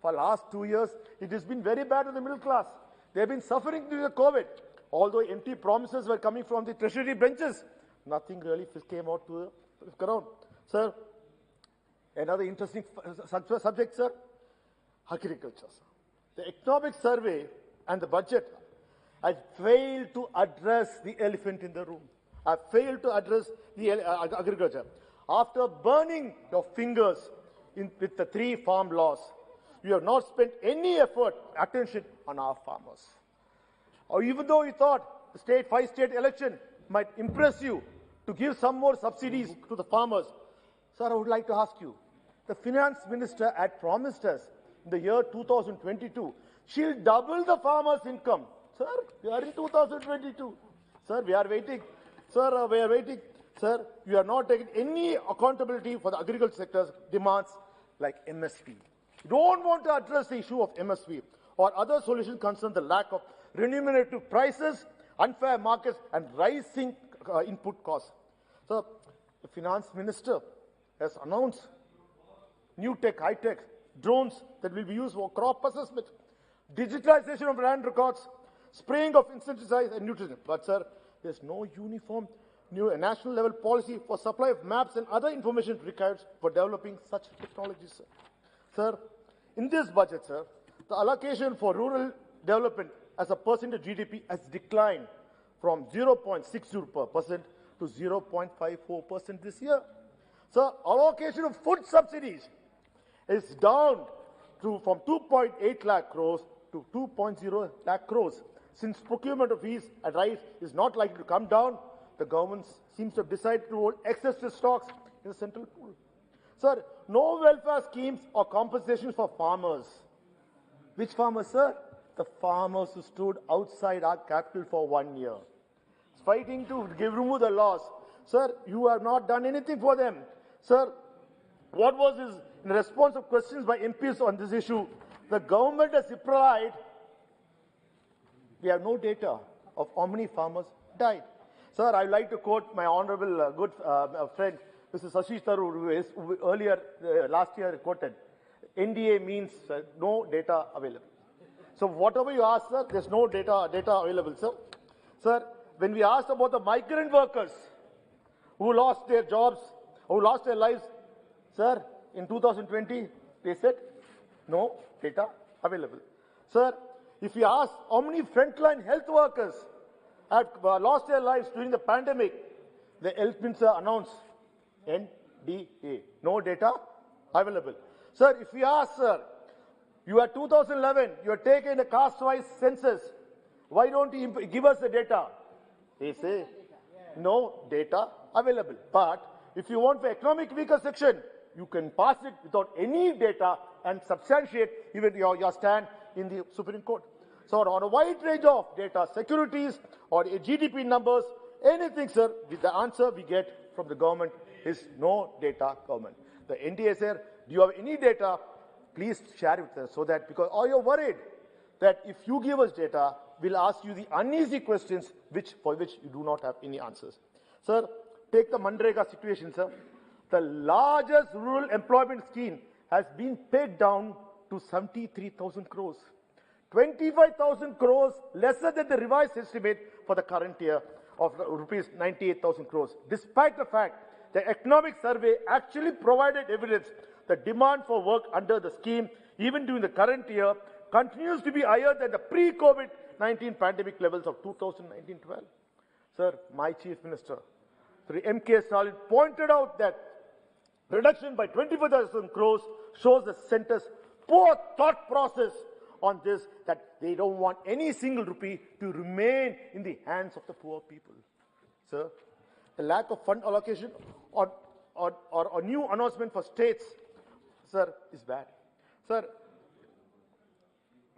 For the last 2 years, it has been very bad to the middle class. They've been suffering due to COVID. Although empty promises were coming from the treasury benches, nothing really came out to the ground. Sir, another interesting subject, sir, agriculture. Sir. The economic survey and the budget have failed to address the elephant in the room. Have failed to address the agriculture. After burning your fingers with the 3 farm laws, you have not spent any effort, attention on our farmers. Or even though you thought the 5-state election might impress you to give some more subsidies to the farmers, sir, I would like to ask you, the finance minister had promised us in the year 2022, she'll double the farmers' income. Sir, we are in 2022. Sir, we are waiting. Sir, we are waiting. Sir, you are not taking any accountability for the agriculture sector's demands like MSP. You don't want to address the issue of MSP or other solutions concern the lack of remunerative prices, unfair markets, and rising input costs. So, the finance minister has announced new tech, high-tech, drones that will be used for crop assessment, digitalization of land records, spraying of insecticides and nutrition. But, sir, there's no uniform new national level policy for supply of maps and other information required for developing such technologies, sir. Sir, in this budget, sir, the allocation for rural development as a percentage of GDP has declined from 0.60% to 0.54% this year. So, allocation of food subsidies is down from 2.8 lakh crores to 2.0 lakh crores. Since procurement of fees at rice is not likely to come down, the government seems to have decided to hold excessive stocks in the central pool. Sir, no welfare schemes or compensations for farmers. Which farmers, sir? The farmers who stood outside our capital for 1 year, fighting to remove the laws. Sir, you have not done anything for them. Sir, what was this? In response to questions by MPs on this issue, the government has replied, we have no data of how many farmers died. Sir, I would like to quote my honorable good friend, Mr. Shashi Tharoor, who earlier, last year quoted, NDA means no data available. So whatever you ask, sir, there's no data available, sir. Sir, when we asked about the migrant workers who lost their jobs, who lost their lives, sir, in 2020, they said no data available. Sir, if you ask how many frontline health workers have lost their lives during the pandemic, the health minister announced NDA, no data available. Sir, if we ask, sir, you are 2011, you are taking a caste-wise census, why don't you give us the data? They say no data available. But if you want for economic weaker section, you can pass it without any data and substantiate even your stand in the Supreme Court. So on a wide range of data, securities or GDP numbers, anything, sir, the answer we get from the government is no data government. The NDA said, do you have any data? Please share it with us so that, because are you worried that if you give us data, we'll ask you the uneasy questions for which you do not have any answers. Sir, take the Manrega situation, sir. The largest rural employment scheme has been paid down to 73,000 crores. 25,000 crores lesser than the revised estimate for the current year of rupees 98,000 crores. Despite the fact the economic survey actually provided evidence the demand for work under the scheme, even during the current year, continues to be higher than the pre-COVID-19 pandemic levels of 2019-12. Sir, my Chief Minister, Sri M.K. Stalin, pointed out that reduction by 25,000 crores shows the centre's poor thought process on this, that they don't want any single rupee to remain in the hands of the poor people. Sir, the lack of fund allocation or a new announcement for states, sir, is bad. Sir,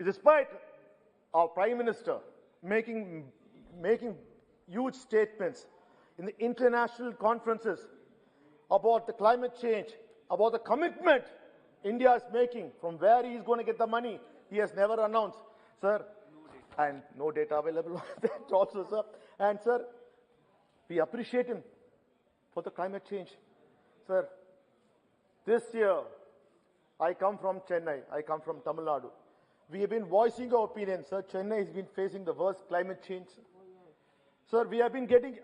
despite our Prime Minister making huge statements in the international conferences about the climate change, about the commitment India is making, from where he is going to get the money, he has never announced, sir. And no data available that also, sir. And sir, we appreciate him for the climate change. Sir, this year, I come from Chennai, I come from Tamil Nadu. We have been voicing our opinion, sir. Chennai has been facing the worst climate change. Sir, we have been getting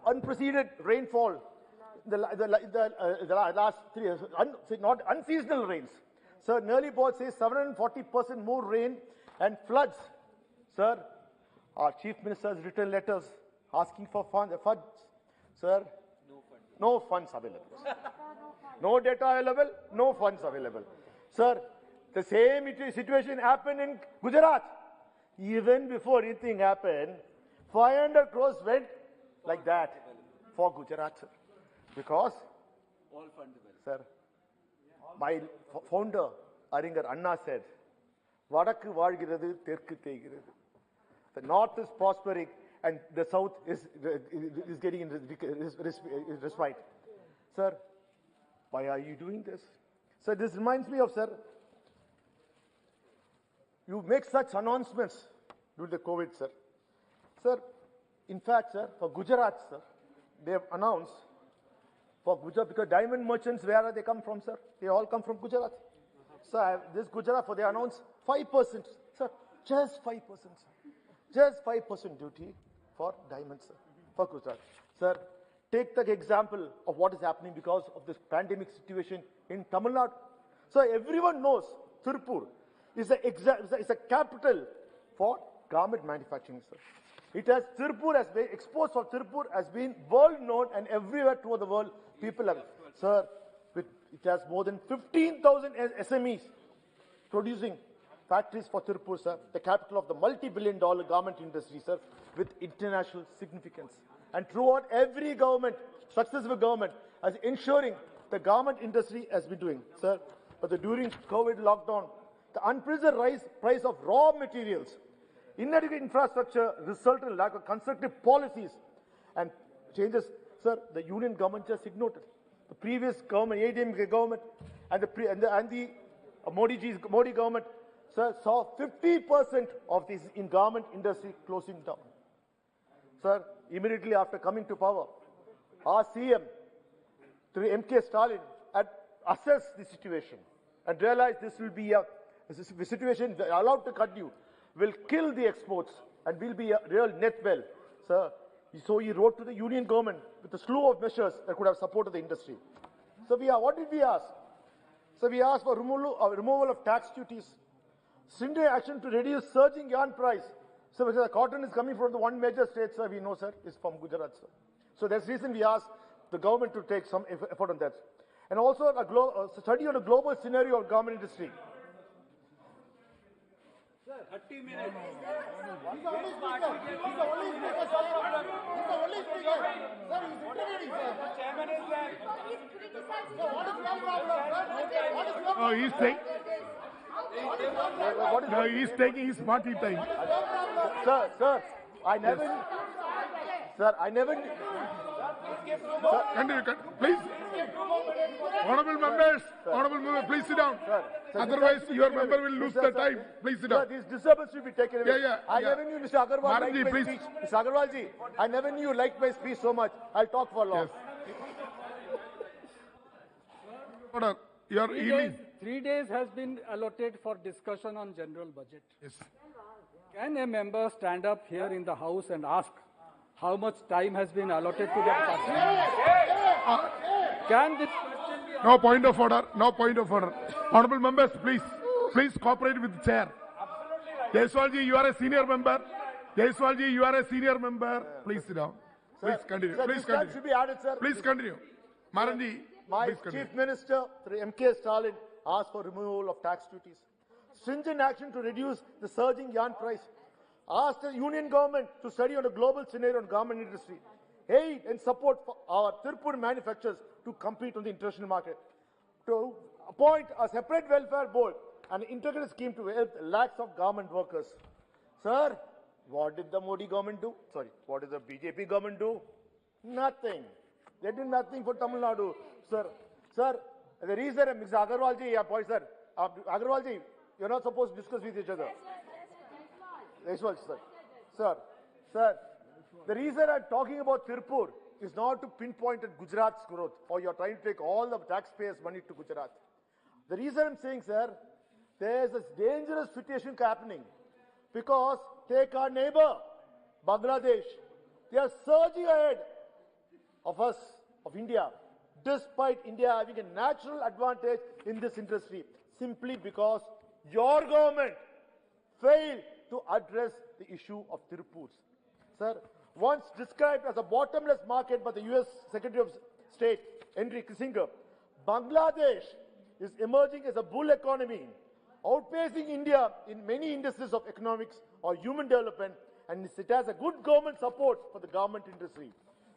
unprecedented rainfall the last 3 years, not unseasonal rains. Sir, nearly about say 740% more rain and floods. Sir, our Chief Minister has written letters asking for funds. Sir, no funds available. No data available, no funds available. Sir, the same situation happened in Gujarat. Even before anything happened, 500 crores went like that for Gujarat, sir. Because, all fundable. Sir, my founder, Aringer Anna said, Vadakku vaalgirathu, Terkku theigirathu. The north is prospering and the south is getting in respite. Sir, why are you doing this? Sir, this reminds me of, sir, you make such announcements during the COVID, sir. Sir, in fact, sir, for Gujarat, sir, they have announced for Gujarat, because diamond merchants, where are they come from, sir? They all come from Gujarat. Sir, this Gujarat, for they announced 5%, sir, just 5%, sir. Just 5% duty for diamonds, sir, for Gujarat. Sir, take the example of what is happening because of this pandemic situation in Tamil Nadu. So everyone knows Tirupur is a capital for garment manufacturing, sir. It has Tirupur has been exports of Tirupur has been world known, and everywhere throughout the world people have. Sir, it has more than 15,000 SMEs producing factories for Tirupur, sir, the capital of the multi-billion-dollar garment industry, sir, with international significance. And throughout every government, successive government, as ensuring the garment industry has been doing, sir. But during COVID lockdown, the unprecedented price of raw materials, inadequate infrastructure resulted in lack of constructive policies and changes, sir. The union government just ignored it. The previous government, ADMK government, and the Modi government, sir, saw 50% of this in garment industry closing down. Sir, immediately after coming to power, our CM, through MK Stalin, had assessed the situation and realized this will be a situation allowed to continue, will kill the exports and will be a real net well. Sir, so he wrote to the union government with a slew of measures that could have supported the industry. So what did we ask? So we asked for removal of tax duties, stringent action to reduce surging yarn price. So because the cotton is coming from the one major state, sir, we know, sir, is from Gujarat, sir. So that's the reason we asked the government to take some effort on that. And also a study on a global scenario of garment industry. Sir, 30 minutes. He's the only speaker. He's the only speaker, sir. He's the only speaker. Sir, he's intervening, sir. The chairman is there. He's criticizing. Sir, what is your problem, sir? What is your problem? Oh, he's taking. No, he's taking his party time. Sir, I never. Sir, I never. Sir, continue, please. Honorable members, please sit down. Sir, otherwise, your member will lose the time. Please sit down. Sir, this disturbance should be taken away. Yeah. I never knew Mr. Agarwal liked my speech. Mr. Agarwalji, I never knew you liked my speech so much. I'll talk for long. Yes. Order. Your evening. 3 days has been allotted for discussion on general budget. Yes. Can a member stand up here in the House and ask how much time has been allotted to that person? Can this question be... No point of order. No point of order. Honorable members, please cooperate with the chair. Jaiswalji, you are a senior member. Jaiswalji, you are a senior member. Please sit down. Please continue. Sir, please this time continue. should be added, sir. Please continue. Maranji, My please continue. Chief Minister, through MK Stalin, asked for removal of tax duties. Stringent action to reduce the surging yarn price. Asked the union government to study on a global scenario on garment industry. Aid and support for our Tirupur manufacturers to compete on the international market. To appoint a separate welfare board and integrated scheme to help lakhs of garment workers. Sir, what did the Modi government do? Sorry, what did the BJP government do? Nothing. They did nothing for Tamil Nadu. Sir, The reason, Mr. Agarwal ji, sir, Agarwal ji, you're not supposed to discuss with each other. Jaiswal, sir, the reason I'm talking about Tirupur is not to pinpoint at Gujarat's growth, or you're trying to take all the taxpayers' money to Gujarat. The reason I'm saying, sir, there's this dangerous situation happening because take our neighbor, Bangladesh. They are surging ahead of us, of India, despite India having a natural advantage in this industry, simply because your government failed to address the issue of Tirupur. Sir, once described as a bottomless market by the US Secretary of State, Henry Kissinger, Bangladesh is emerging as a bull economy, outpacing India in many industries of economics or human development, and it has a good government support for the garment industry.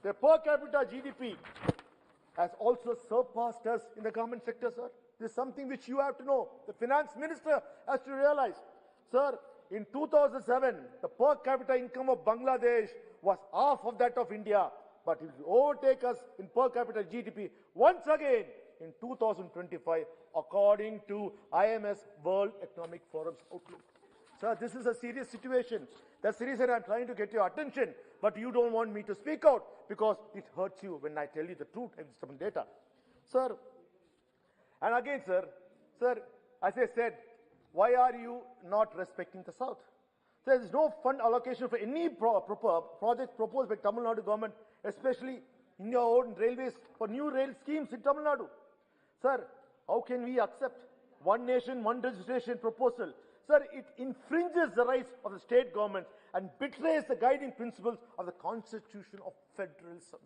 Their per capita GDP has also surpassed us in the garment sector, sir. This is something which you have to know. The finance minister has to realize. Sir, in 2007, the per capita income of Bangladesh was half of that of India, but it will overtake us in per capita GDP once again in 2025, according to IMS World Economic Forum's outlook. Sir, this is a serious situation. That's the reason I'm trying to get your attention, but you don't want me to speak out because it hurts you when I tell you the truth and some data. Sir, and again, sir, as I said, why are you not respecting the South? There is no fund allocation for any project proposed by Tamil Nadu government, especially in your own railways for new rail schemes in Tamil Nadu. Sir, how can we accept one nation, one registration proposal? Sir, it infringes the rights of the state government and betrays the guiding principles of the Constitution of Federalism.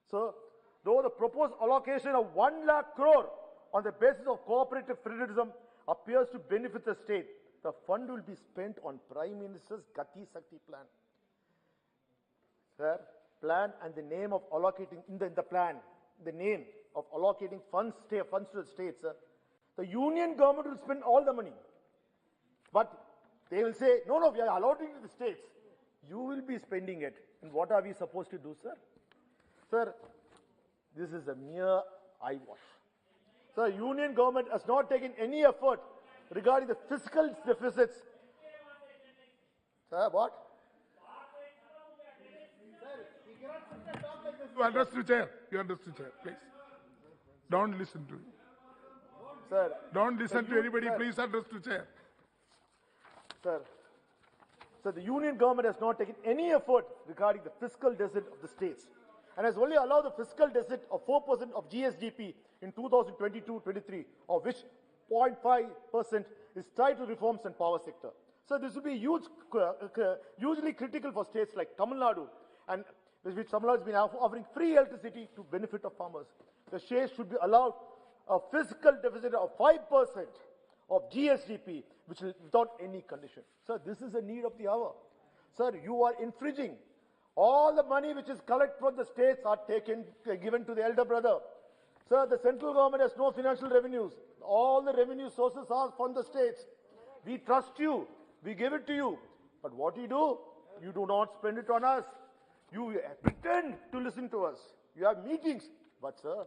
So, though the proposed allocation of 1 lakh crore on the basis of cooperative federalism appears to benefit the state, the fund will be spent on Prime Minister's Gati Sakti plan. Sir, plan and the name of allocating, in the plan, the name of allocating funds to the states, sir. The union government will spend all the money. But they will say, no, we are allotting it to the states. You will be spending it. And what are we supposed to do, sir? Sir, this is a mere eyewash. Sir, union government has not taken any effort regarding the fiscal deficits. Sir, what? You address the chair. You address the chair, please. Don't listen to him. Sir. Don't listen to anybody. Sir. Please address the chair. Sir, the union government has not taken any effort regarding the fiscal deficit of the states and has only allowed the fiscal deficit of 4% of GSDP in 2022-23, of which 0.5% is tied to reforms in power sector. So this will be hugely critical for states like Tamil Nadu, and which Tamil Nadu has been offering free electricity to benefit of farmers. The states should be allowed a fiscal deficit of 5% of GSDP, which is without any condition. Sir, this is a need of the hour. Sir, you are infringing. All the money which is collected from the states are given to the elder brother. Sir, the central government has no financial revenues. All the revenue sources are from the states. We trust you. We give it to you. But what you do not spend it on us. You pretend to listen to us. You have meetings. But sir,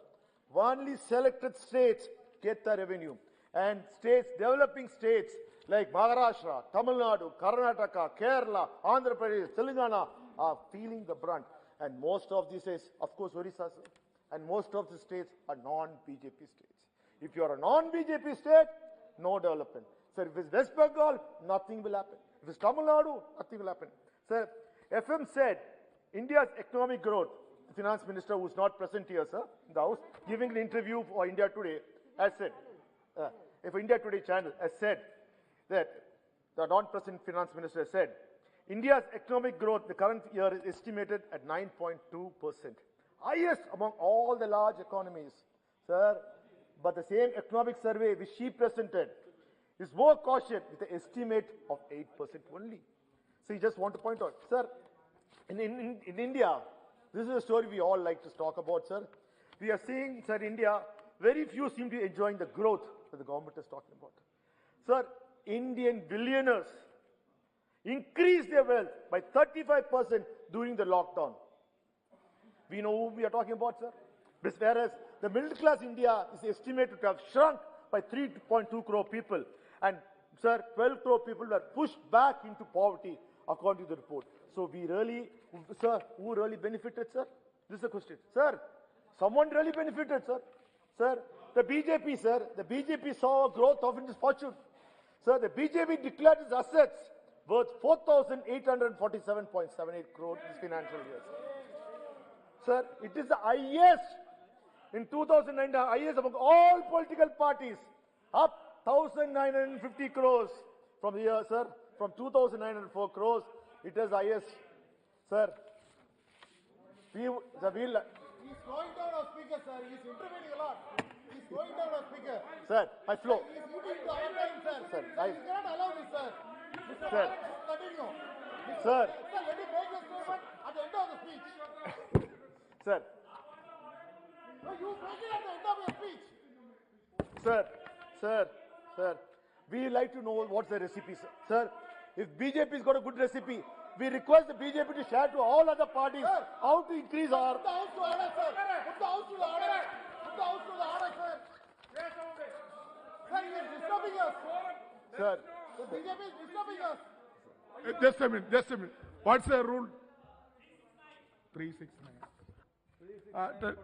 only selected states get the revenue. And states, developing states like Maharashtra, Tamil Nadu, Karnataka, Kerala, Andhra Pradesh, Telangana are feeling the brunt. And most of these states, of course, Orissa, and most of the states are non-BJP states. If you are a non-BJP state, no development. Sir, if it's West Bengal, nothing will happen. If it's Tamil Nadu, nothing will happen. Sir, FM said India's economic growth, the finance minister who is not present here, sir, in the house, giving an interview for India Today, has said, if India Today channel has said that the non-present finance minister has said, India's economic growth the current year is estimated at 9.2%. Highest among all the large economies, sir. But the same economic survey which she presented is more cautious with an estimate of 8% only. So you just want to point out, sir, in India, this is a story we all like to talk about, sir. We are seeing, sir, India, very few seem to be enjoying the growth that the government is talking about. Sir, Indian billionaires increased their wealth by 35% during the lockdown. We know who we are talking about, sir. Whereas the middle class India is estimated to have shrunk by 3.2 crore people. And, sir, 12 crore people were pushed back into poverty, according to the report. So we really, sir, who really benefited, sir? This is the question. Sir, someone really benefited, sir. Sir, the BJP, sir, the BJP saw a growth of its fortune. Sir, the BJP declared its assets worth 4,847.78 crore this financial year. Sir, it is the highest in 2009, the highest among all political parties, up 1,950 crores from the year, sir, from 2,904 crores. It is highest, sir. He's slowing down our speaker, sir. He's intervening a lot. He's slowing down our speaker. Sir, my flow. He's moving to our time, sir. Sir, You cannot allow this, sir. Sir. Continue. Sir. Sir, let him make the statement at the end of the speech. Sir. No, you make it at the end of your speech. Sir, we like to know what's the recipe, sir. Sir, if BJP's got a good recipe, we request the BJP to share to all other parties how to increase our... Put the house to order, sir. Put the house to the order. Put the house to the order, sir. Sir, he is disturbing us. Sir. The BJP is disturbing us. Just a minute. What's the rule? 369.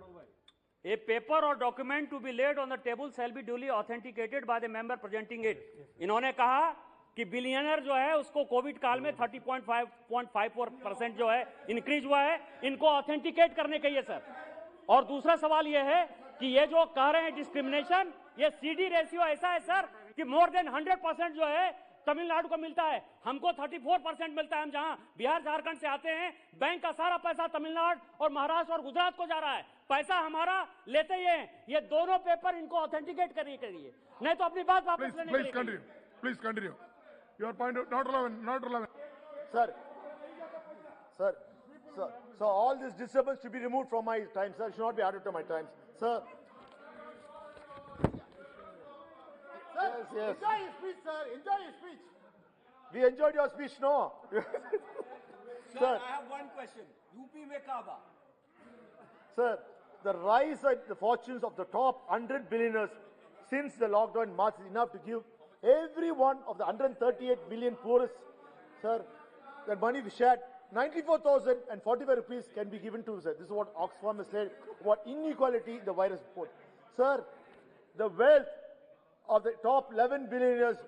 A paper or document to be laid on the table shall be duly authenticated by the member presenting it. इन्होंने कहा कि billionaire जो है उसको Covid काल में 30.54% जो है इंक्रीज हुआ है, इनको ऑथेंटिकेट करने का ये सर। और दूसरा सवाल ये है कि ये जो कह रहे हैं डिस्क्रिमिनेशन, ये सीडी रेशियो ऐसा है सर कि मोर देन 100% जो है तमिलनाडु को मिलता है, हमको 34% मिलता है। हम जहां बिहार झारखंड से आते हैं, बैंक का सारा पैसा तमिलनाडु और महाराष्ट्र और गुजरात को जा रहा है, पैसा हमारा लेते ही हैं। ये दोनों पेपर इनको ऑथेंटिकेट करने के लिए, नहीं तो अपनी बात वापस लेने के लिए। Please continue. Your point not relevant. Sir, all this disturbance should be removed from my time, sir. It should not be added to my time, sir. Yes. Enjoy his speech, sir. Enjoy his speech. We enjoyed your speech, no? Sir, I have one question. UP में काबा. Sir, the rise in the fortunes of the top 100 billionaires since the lockdown in March is enough to give every one of the 138 million poorest, sir, that money we shared, 94,045 rupees can be given to, sir. This is what Oxfam has said about inequality in the virus report. Sir, the wealth of the top 11 billionaires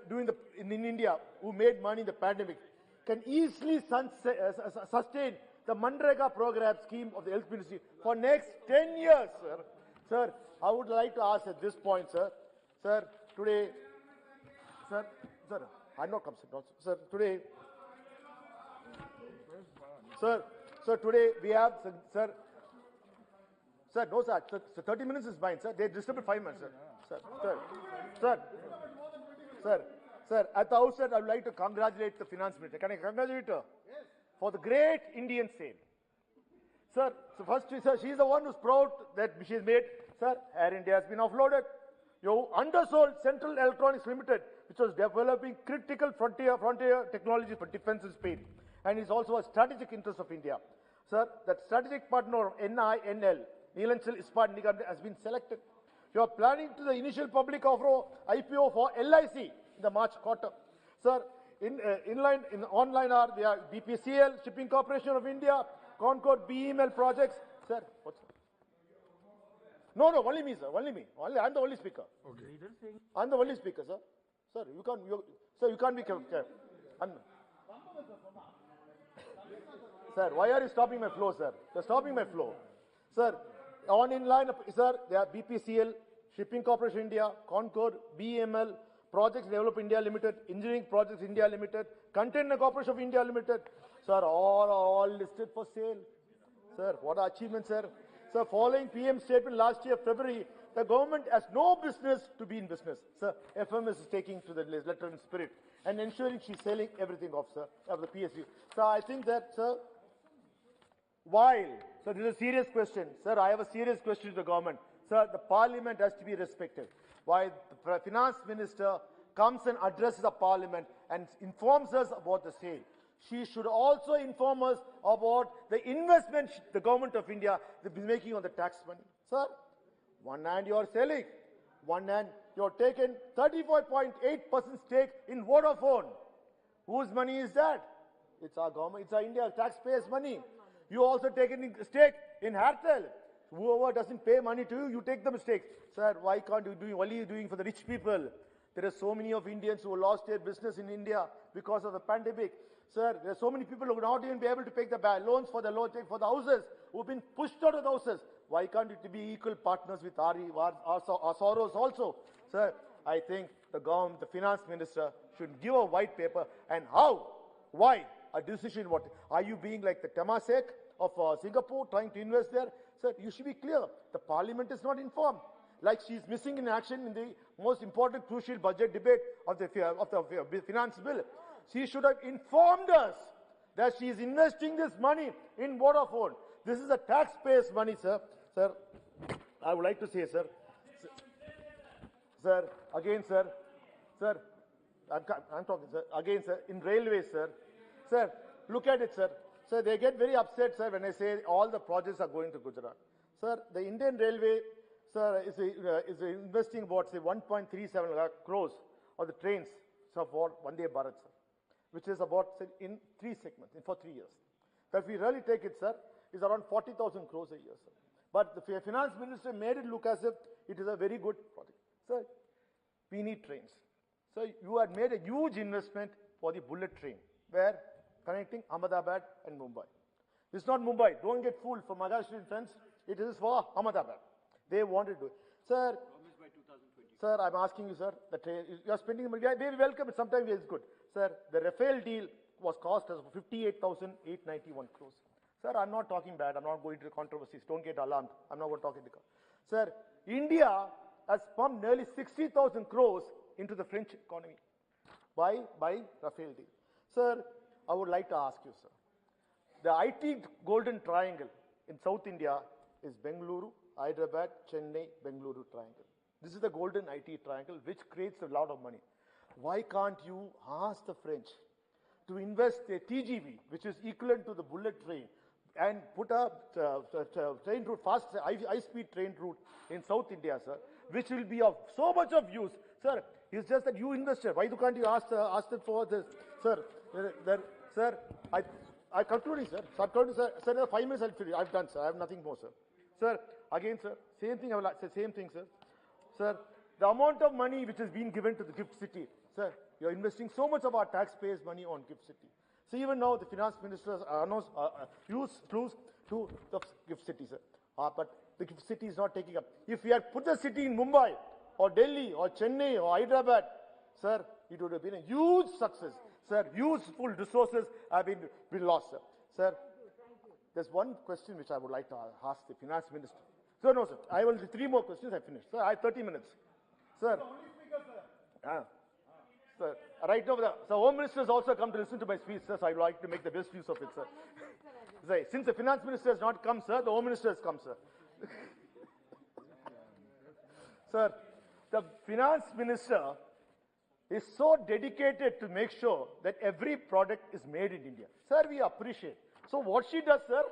in India who made money in the pandemic can easily sustain the Manrega program scheme of the health ministry for next 10 years, sir. Sir, I would like to ask at this point, sir, today, I'm not come, sir, today, sir, today we have, sir, no, sir, 30 minutes is fine, sir. They disturbed 5 minutes, sir. Sir, at the outset, I would like to congratulate the finance minister. Can I congratulate her? Yes. For the great Indian sale. Sir, so first, sir, she is the one who's proud that she has made, sir, Air India has been offloaded. You undersold Central Electronics Limited, which was developing critical frontier technology for defense in Spain. And is also a strategic interest of India. Sir, that strategic partner of NINL, Neelanchal Ispat Nigam, has been selected. You are planning to the initial public offer IPO for LIC in the March quarter. Sir, online are the BPCL, Shipping Corporation of India, Concord BEML projects. Sir, what's that? No, only me, sir, only me. I'm the only speaker. Okay. I'm the only speaker, sir. Sir, you can't be careful. Sir, why are you stopping my flow, sir? You're stopping my flow. Sir, sir, they are BPCL, Shipping Corporation India, Concord, BEML, Projects Develop India Limited, Engineering Projects India Limited, Container Corporation of India Limited. Sir, all listed for sale. Sir, what achievement, sir? Sir, following PM statement last year, February, the government has no business to be in business. Sir, FMS is taking to the letter and spirit and ensuring she's selling everything off, sir, of the PSU. Sir, I think that, sir, while, sir, this is a serious question. Sir, I have a serious question to the government. Sir, the parliament has to be respected. While the finance minister comes and addresses the parliament and informs us about the sale, she should also inform us about the investment the government of India is making on the tax money. Sir, One hand you're selling. One hand you're taking 34.8% stake in Vodafone. Whose money is that? It's our government, it's our India taxpayers' money. You also taken stake in Airtel. Whoever doesn't pay money to you, you take the mistake. Sir, why can't you do, what are you doing for the rich people? There are so many of Indians who lost their business in India because of the pandemic. Sir, there are so many people who will not even be able to pay the loans for the houses, who have been pushed out of the houses. Why can't it be equal partners with our sorrows also? Sir, I think the government, the finance minister should give a white paper. And how? Why? A decision what? Are you being like the Temasek of Singapore trying to invest there? Sir, you should be clear. The parliament is not informed. Like she is missing in action in the most important crucial budget debate of the finance bill. She should have informed us that she is investing this money in Vodafone. This is the taxpayers' money, sir. Sir, I would like to say, sir. Sir, again, sir. Sir, I'm talking, sir. Again, sir, in railways, sir. Sir, look at it, sir. Sir, they get very upset, sir, when I say all the projects are going to Gujarat. Sir, the Indian Railway, sir, is investing about, say, 1.37 lakh crores on the trains, sir, for Vande Bharat, sir, which is about, say, in 3 segments, for 3 years. So if we really take it, sir, is around 40,000 crores a year, sir. But the finance minister made it look as if it is a very good project. Sir, we need trains. So you had made a huge investment for the bullet train, where connecting Ahmedabad and Mumbai. It's not Mumbai. Don't get fooled for Maharashtrian friends. It is for Ahmedabad. They wanted to. Sir, sir, I'm asking you, sir, the train, you are spending money. They welcome it. Sometimes it's good. Sir, the Rafale deal was cost us 58,891 crores. Sir, I'm not talking bad. I'm not going to controversies. Don't get alarmed. I'm not going to talk in the car. Sir, India has pumped nearly 60,000 crores into the French economy by Rafale deal. Sir, I would like to ask you, sir. The IT golden triangle in South India is Bengaluru, Hyderabad, Chennai, Bengaluru triangle. This is the golden IT triangle which creates a lot of money. Why can't you ask the French to invest a TGV, which is equivalent to the bullet train, and put a train route, fast high-speed train route in South India, sir, which will be of so much of use, sir. It's just that you invested. Why can't you ask them for this, sir? Sir, I'm concluding, sir. Sir, 5 minutes I'll finish. I've done, sir. I have nothing more, sir. Sir, again, sir, same thing. I will say same thing, sir. Sir, the amount of money which has been given to the Gift City, sir, you're investing so much of our taxpayers' money on Gift City. So even now, the finance minister announced use clues to the Gift City, sir. But the Gift City is not taking up. If we had put the city in Mumbai or Delhi or Chennai or Hyderabad, sir, it would have been a huge success. Sir, useful resources have been lost, sir. Sir, there's one question which I would like to ask the finance minister. Sir, no, sir. I will 3 more questions. I finished. Sir, I have 30 minutes. Sir. Sir, right now, the Home Minister has also come to listen to my speech, sir, so I would like to make the best use of it, sir. Sir, since the Finance Minister has not come, sir, the Home Minister has come, sir. Sir, the Finance Minister is so dedicated to make sure that every product is made in India. Sir, we appreciate. So what she does, sir,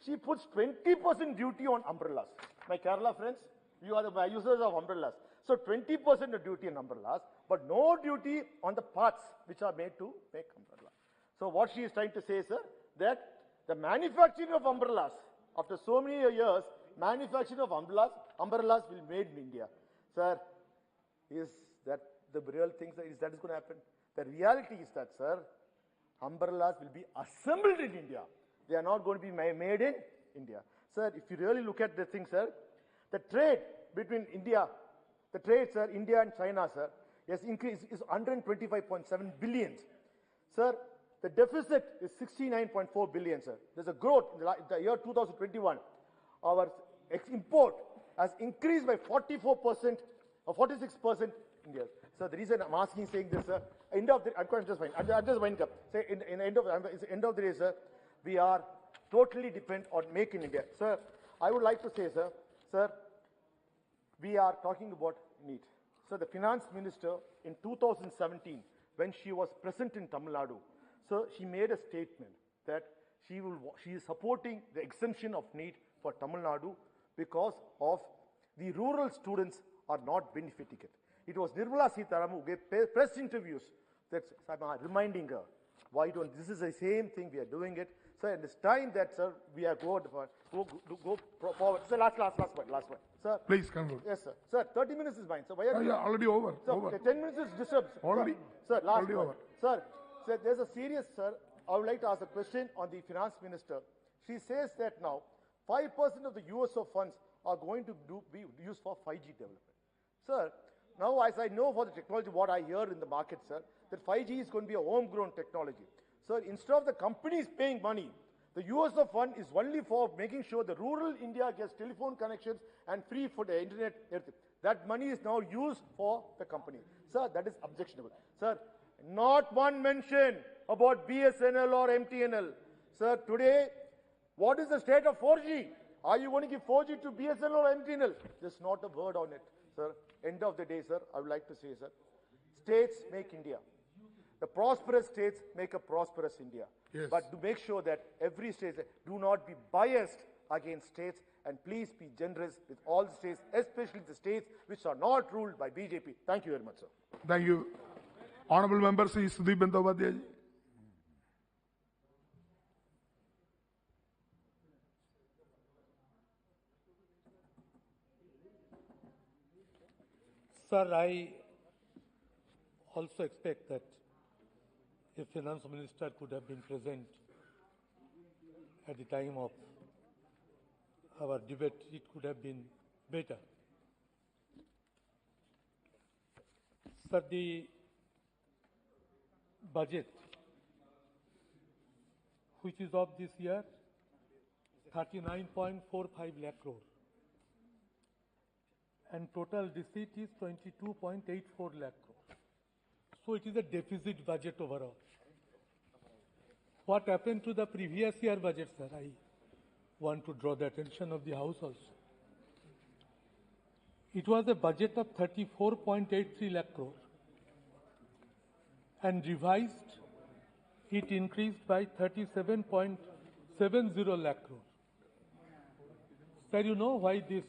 she puts 20% duty on umbrellas. My Kerala friends, you are the users of umbrellas. So 20% of duty on umbrellas, but no duty on the parts which are made to make umbrella. So what she is trying to say, sir, that the manufacturing of umbrellas, after so many years, manufacturing of umbrellas will be made in India. Sir, is that the real thing, sir? Is that is going to happen? The reality is that, sir, umbrellas will be assembled in India. They are not going to be made in India. Sir, if you really look at the thing, sir, the trade between India, sir, India and China, sir, has increased, is 125.7 billion. Sir, the deficit is 69.4 billion, sir. There's a growth in the year 2021. Our import has increased by 44% or 46% in India. So the reason I'm asking, saying this, sir, end of the, I'm just winding up. Say in end of the day, sir, we are totally dependent on Make in India. Sir, I would like to say, sir, we are talking about need. So the finance minister in 2017, when she was present in Tamil Nadu, so she made a statement that she is supporting the exemption of need for Tamil Nadu because of The rural students are not benefiting it. It was Nirmala Sitharaman who gave press interviews that I'm reminding her, why don't, this is the same thing, we are doing it. Sir, and it's time that, sir, we are go forward. Sir, last point. Sir. Please conclude. Yes, sir. Sir, 30 minutes is mine. Sir, why are you? Already over. Sir, over. 10 minutes is disturbed. Already. Sir, last already point. over. Sir, there's a serious, sir, I would like to ask a question on the finance minister. She says that now 5% of the USO funds are going to be used for 5G development. Sir, now as I know for the technology, what I hear in the market, sir, that 5G is going to be a homegrown technology. Sir, instead of the companies paying money, the USO fund is only for making sure the rural India gets telephone connections and free for the internet, everything. That money is now used for the company. Sir, that is objectionable. Sir, not one mention about BSNL or MTNL. Sir, today, what is the state of 4G? Are you going to give 4G to BSNL or MTNL? There's not a word on it, sir. End of the day, sir, I would like to say, sir, states make India. The prosperous states make a prosperous India. Yes. But to make sure that every state do not be biased against states, and please be generous with all the states, especially the states which are not ruled by BJP. Thank you very much, sir. Thank you. Honorable Member Sri Sudeep Bandyopadhyay ji. Sir, I also expect that if Finance Minister could have been present at the time of our debate, it could have been better. Sir, the budget, which is of this year, 39.45 lakh crore, and total receipt is 22.84 lakh crore. So it is a deficit budget overall. What happened to the previous year budget, sir? I want to draw the attention of the House also. It was a budget of 34.83 lakh crore, and revised, it increased by 37.70 lakh crore. Sir, you know why this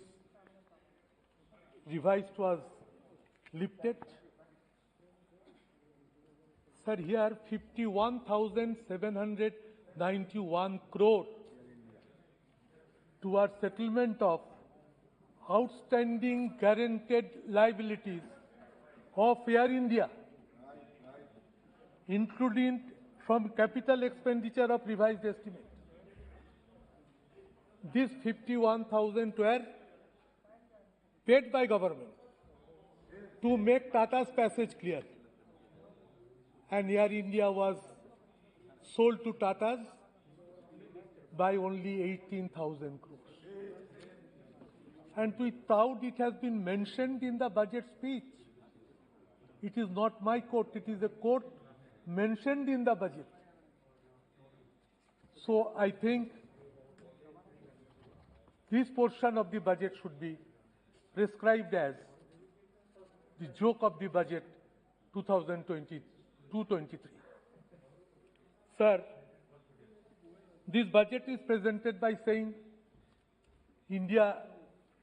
revised was lifted? Sir, here 51,791 crore towards settlement of outstanding guaranteed liabilities of Air India, including from capital expenditure of revised estimate. This 51,000 were paid by government to make Tata's passage clear. And Air India was sold to Tata's by only 18,000 crores. And without it has been mentioned in the budget speech. It is not my quote, it is a quote mentioned in the budget. So I think this portion of the budget should be prescribed as the joke of the budget 2022-23. Sir, this budget is presented by saying India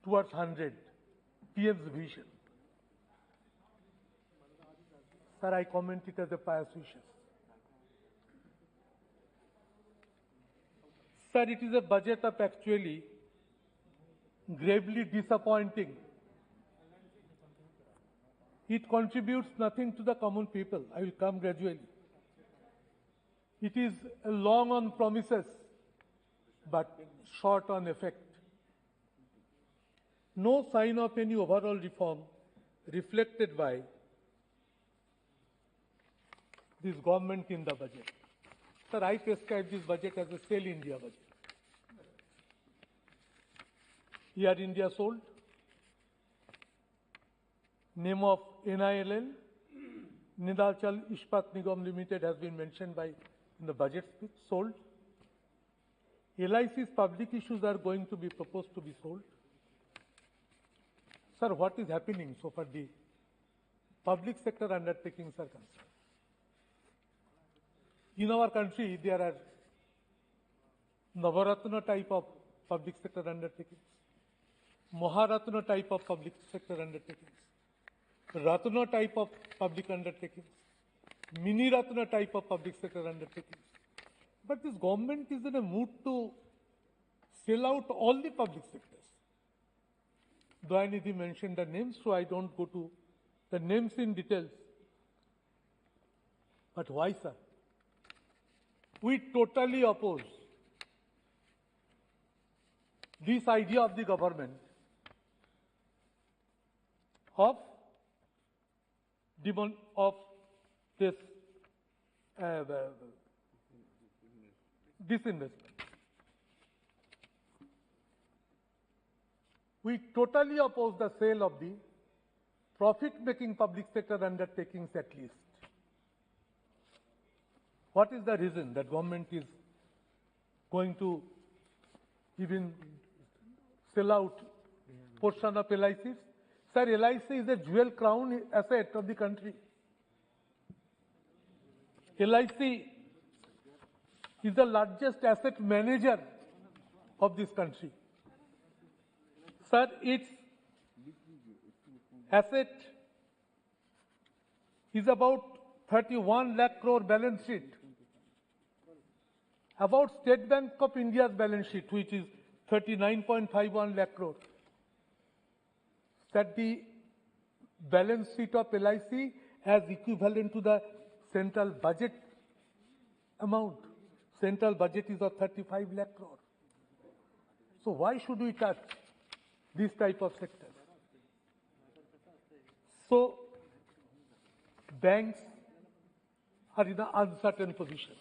towards 100, PM's vision. Sir, I comment it as a pious wishes. Sir, it is a budget of actually gravely disappointing. It contributes nothing to the common people. I will come gradually. It is long on promises, but short on effect. No sign of any overall reform reflected by this government in the budget. Sir, I prescribe this budget as a Sell India budget. Air India sold. Name of NILL, Nidachal Ispat Nigam Limited, has been mentioned in the budget speech, sold. LIC's public issues are going to be proposed to be sold. Sir, what is happening so far? The public sector undertakings are concerned. In our country, there are Navaratna type of public sector undertakings. Maharatna type of public sector undertakings, Ratna type of public undertakings, Mini Ratna type of public sector undertakings. But this government is in a mood to sell out all the public sectors. Dayanidhi mentioned the names, so I don't go to the names in details. But why, sir? We totally oppose this idea of the government of this disinvestment. We totally oppose the sale of the profit-making public sector undertakings at least. What is the reason that government is going to even sell out portion of LICs? Sir, LIC is a jewel crown asset of the country. LIC is the largest asset manager of this country. Sir, its asset is about 31 lakh crore balance sheet. About State Bank of India's balance sheet, which is 39.51 lakh crore. That the balance sheet of LIC as equivalent to the central budget amount. Central budget is of 35 lakh crore. So why should we touch this type of sectors? So banks are in an uncertain position.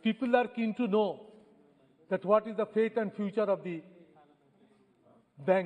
People are keen to know that what is the fate and future of the bank.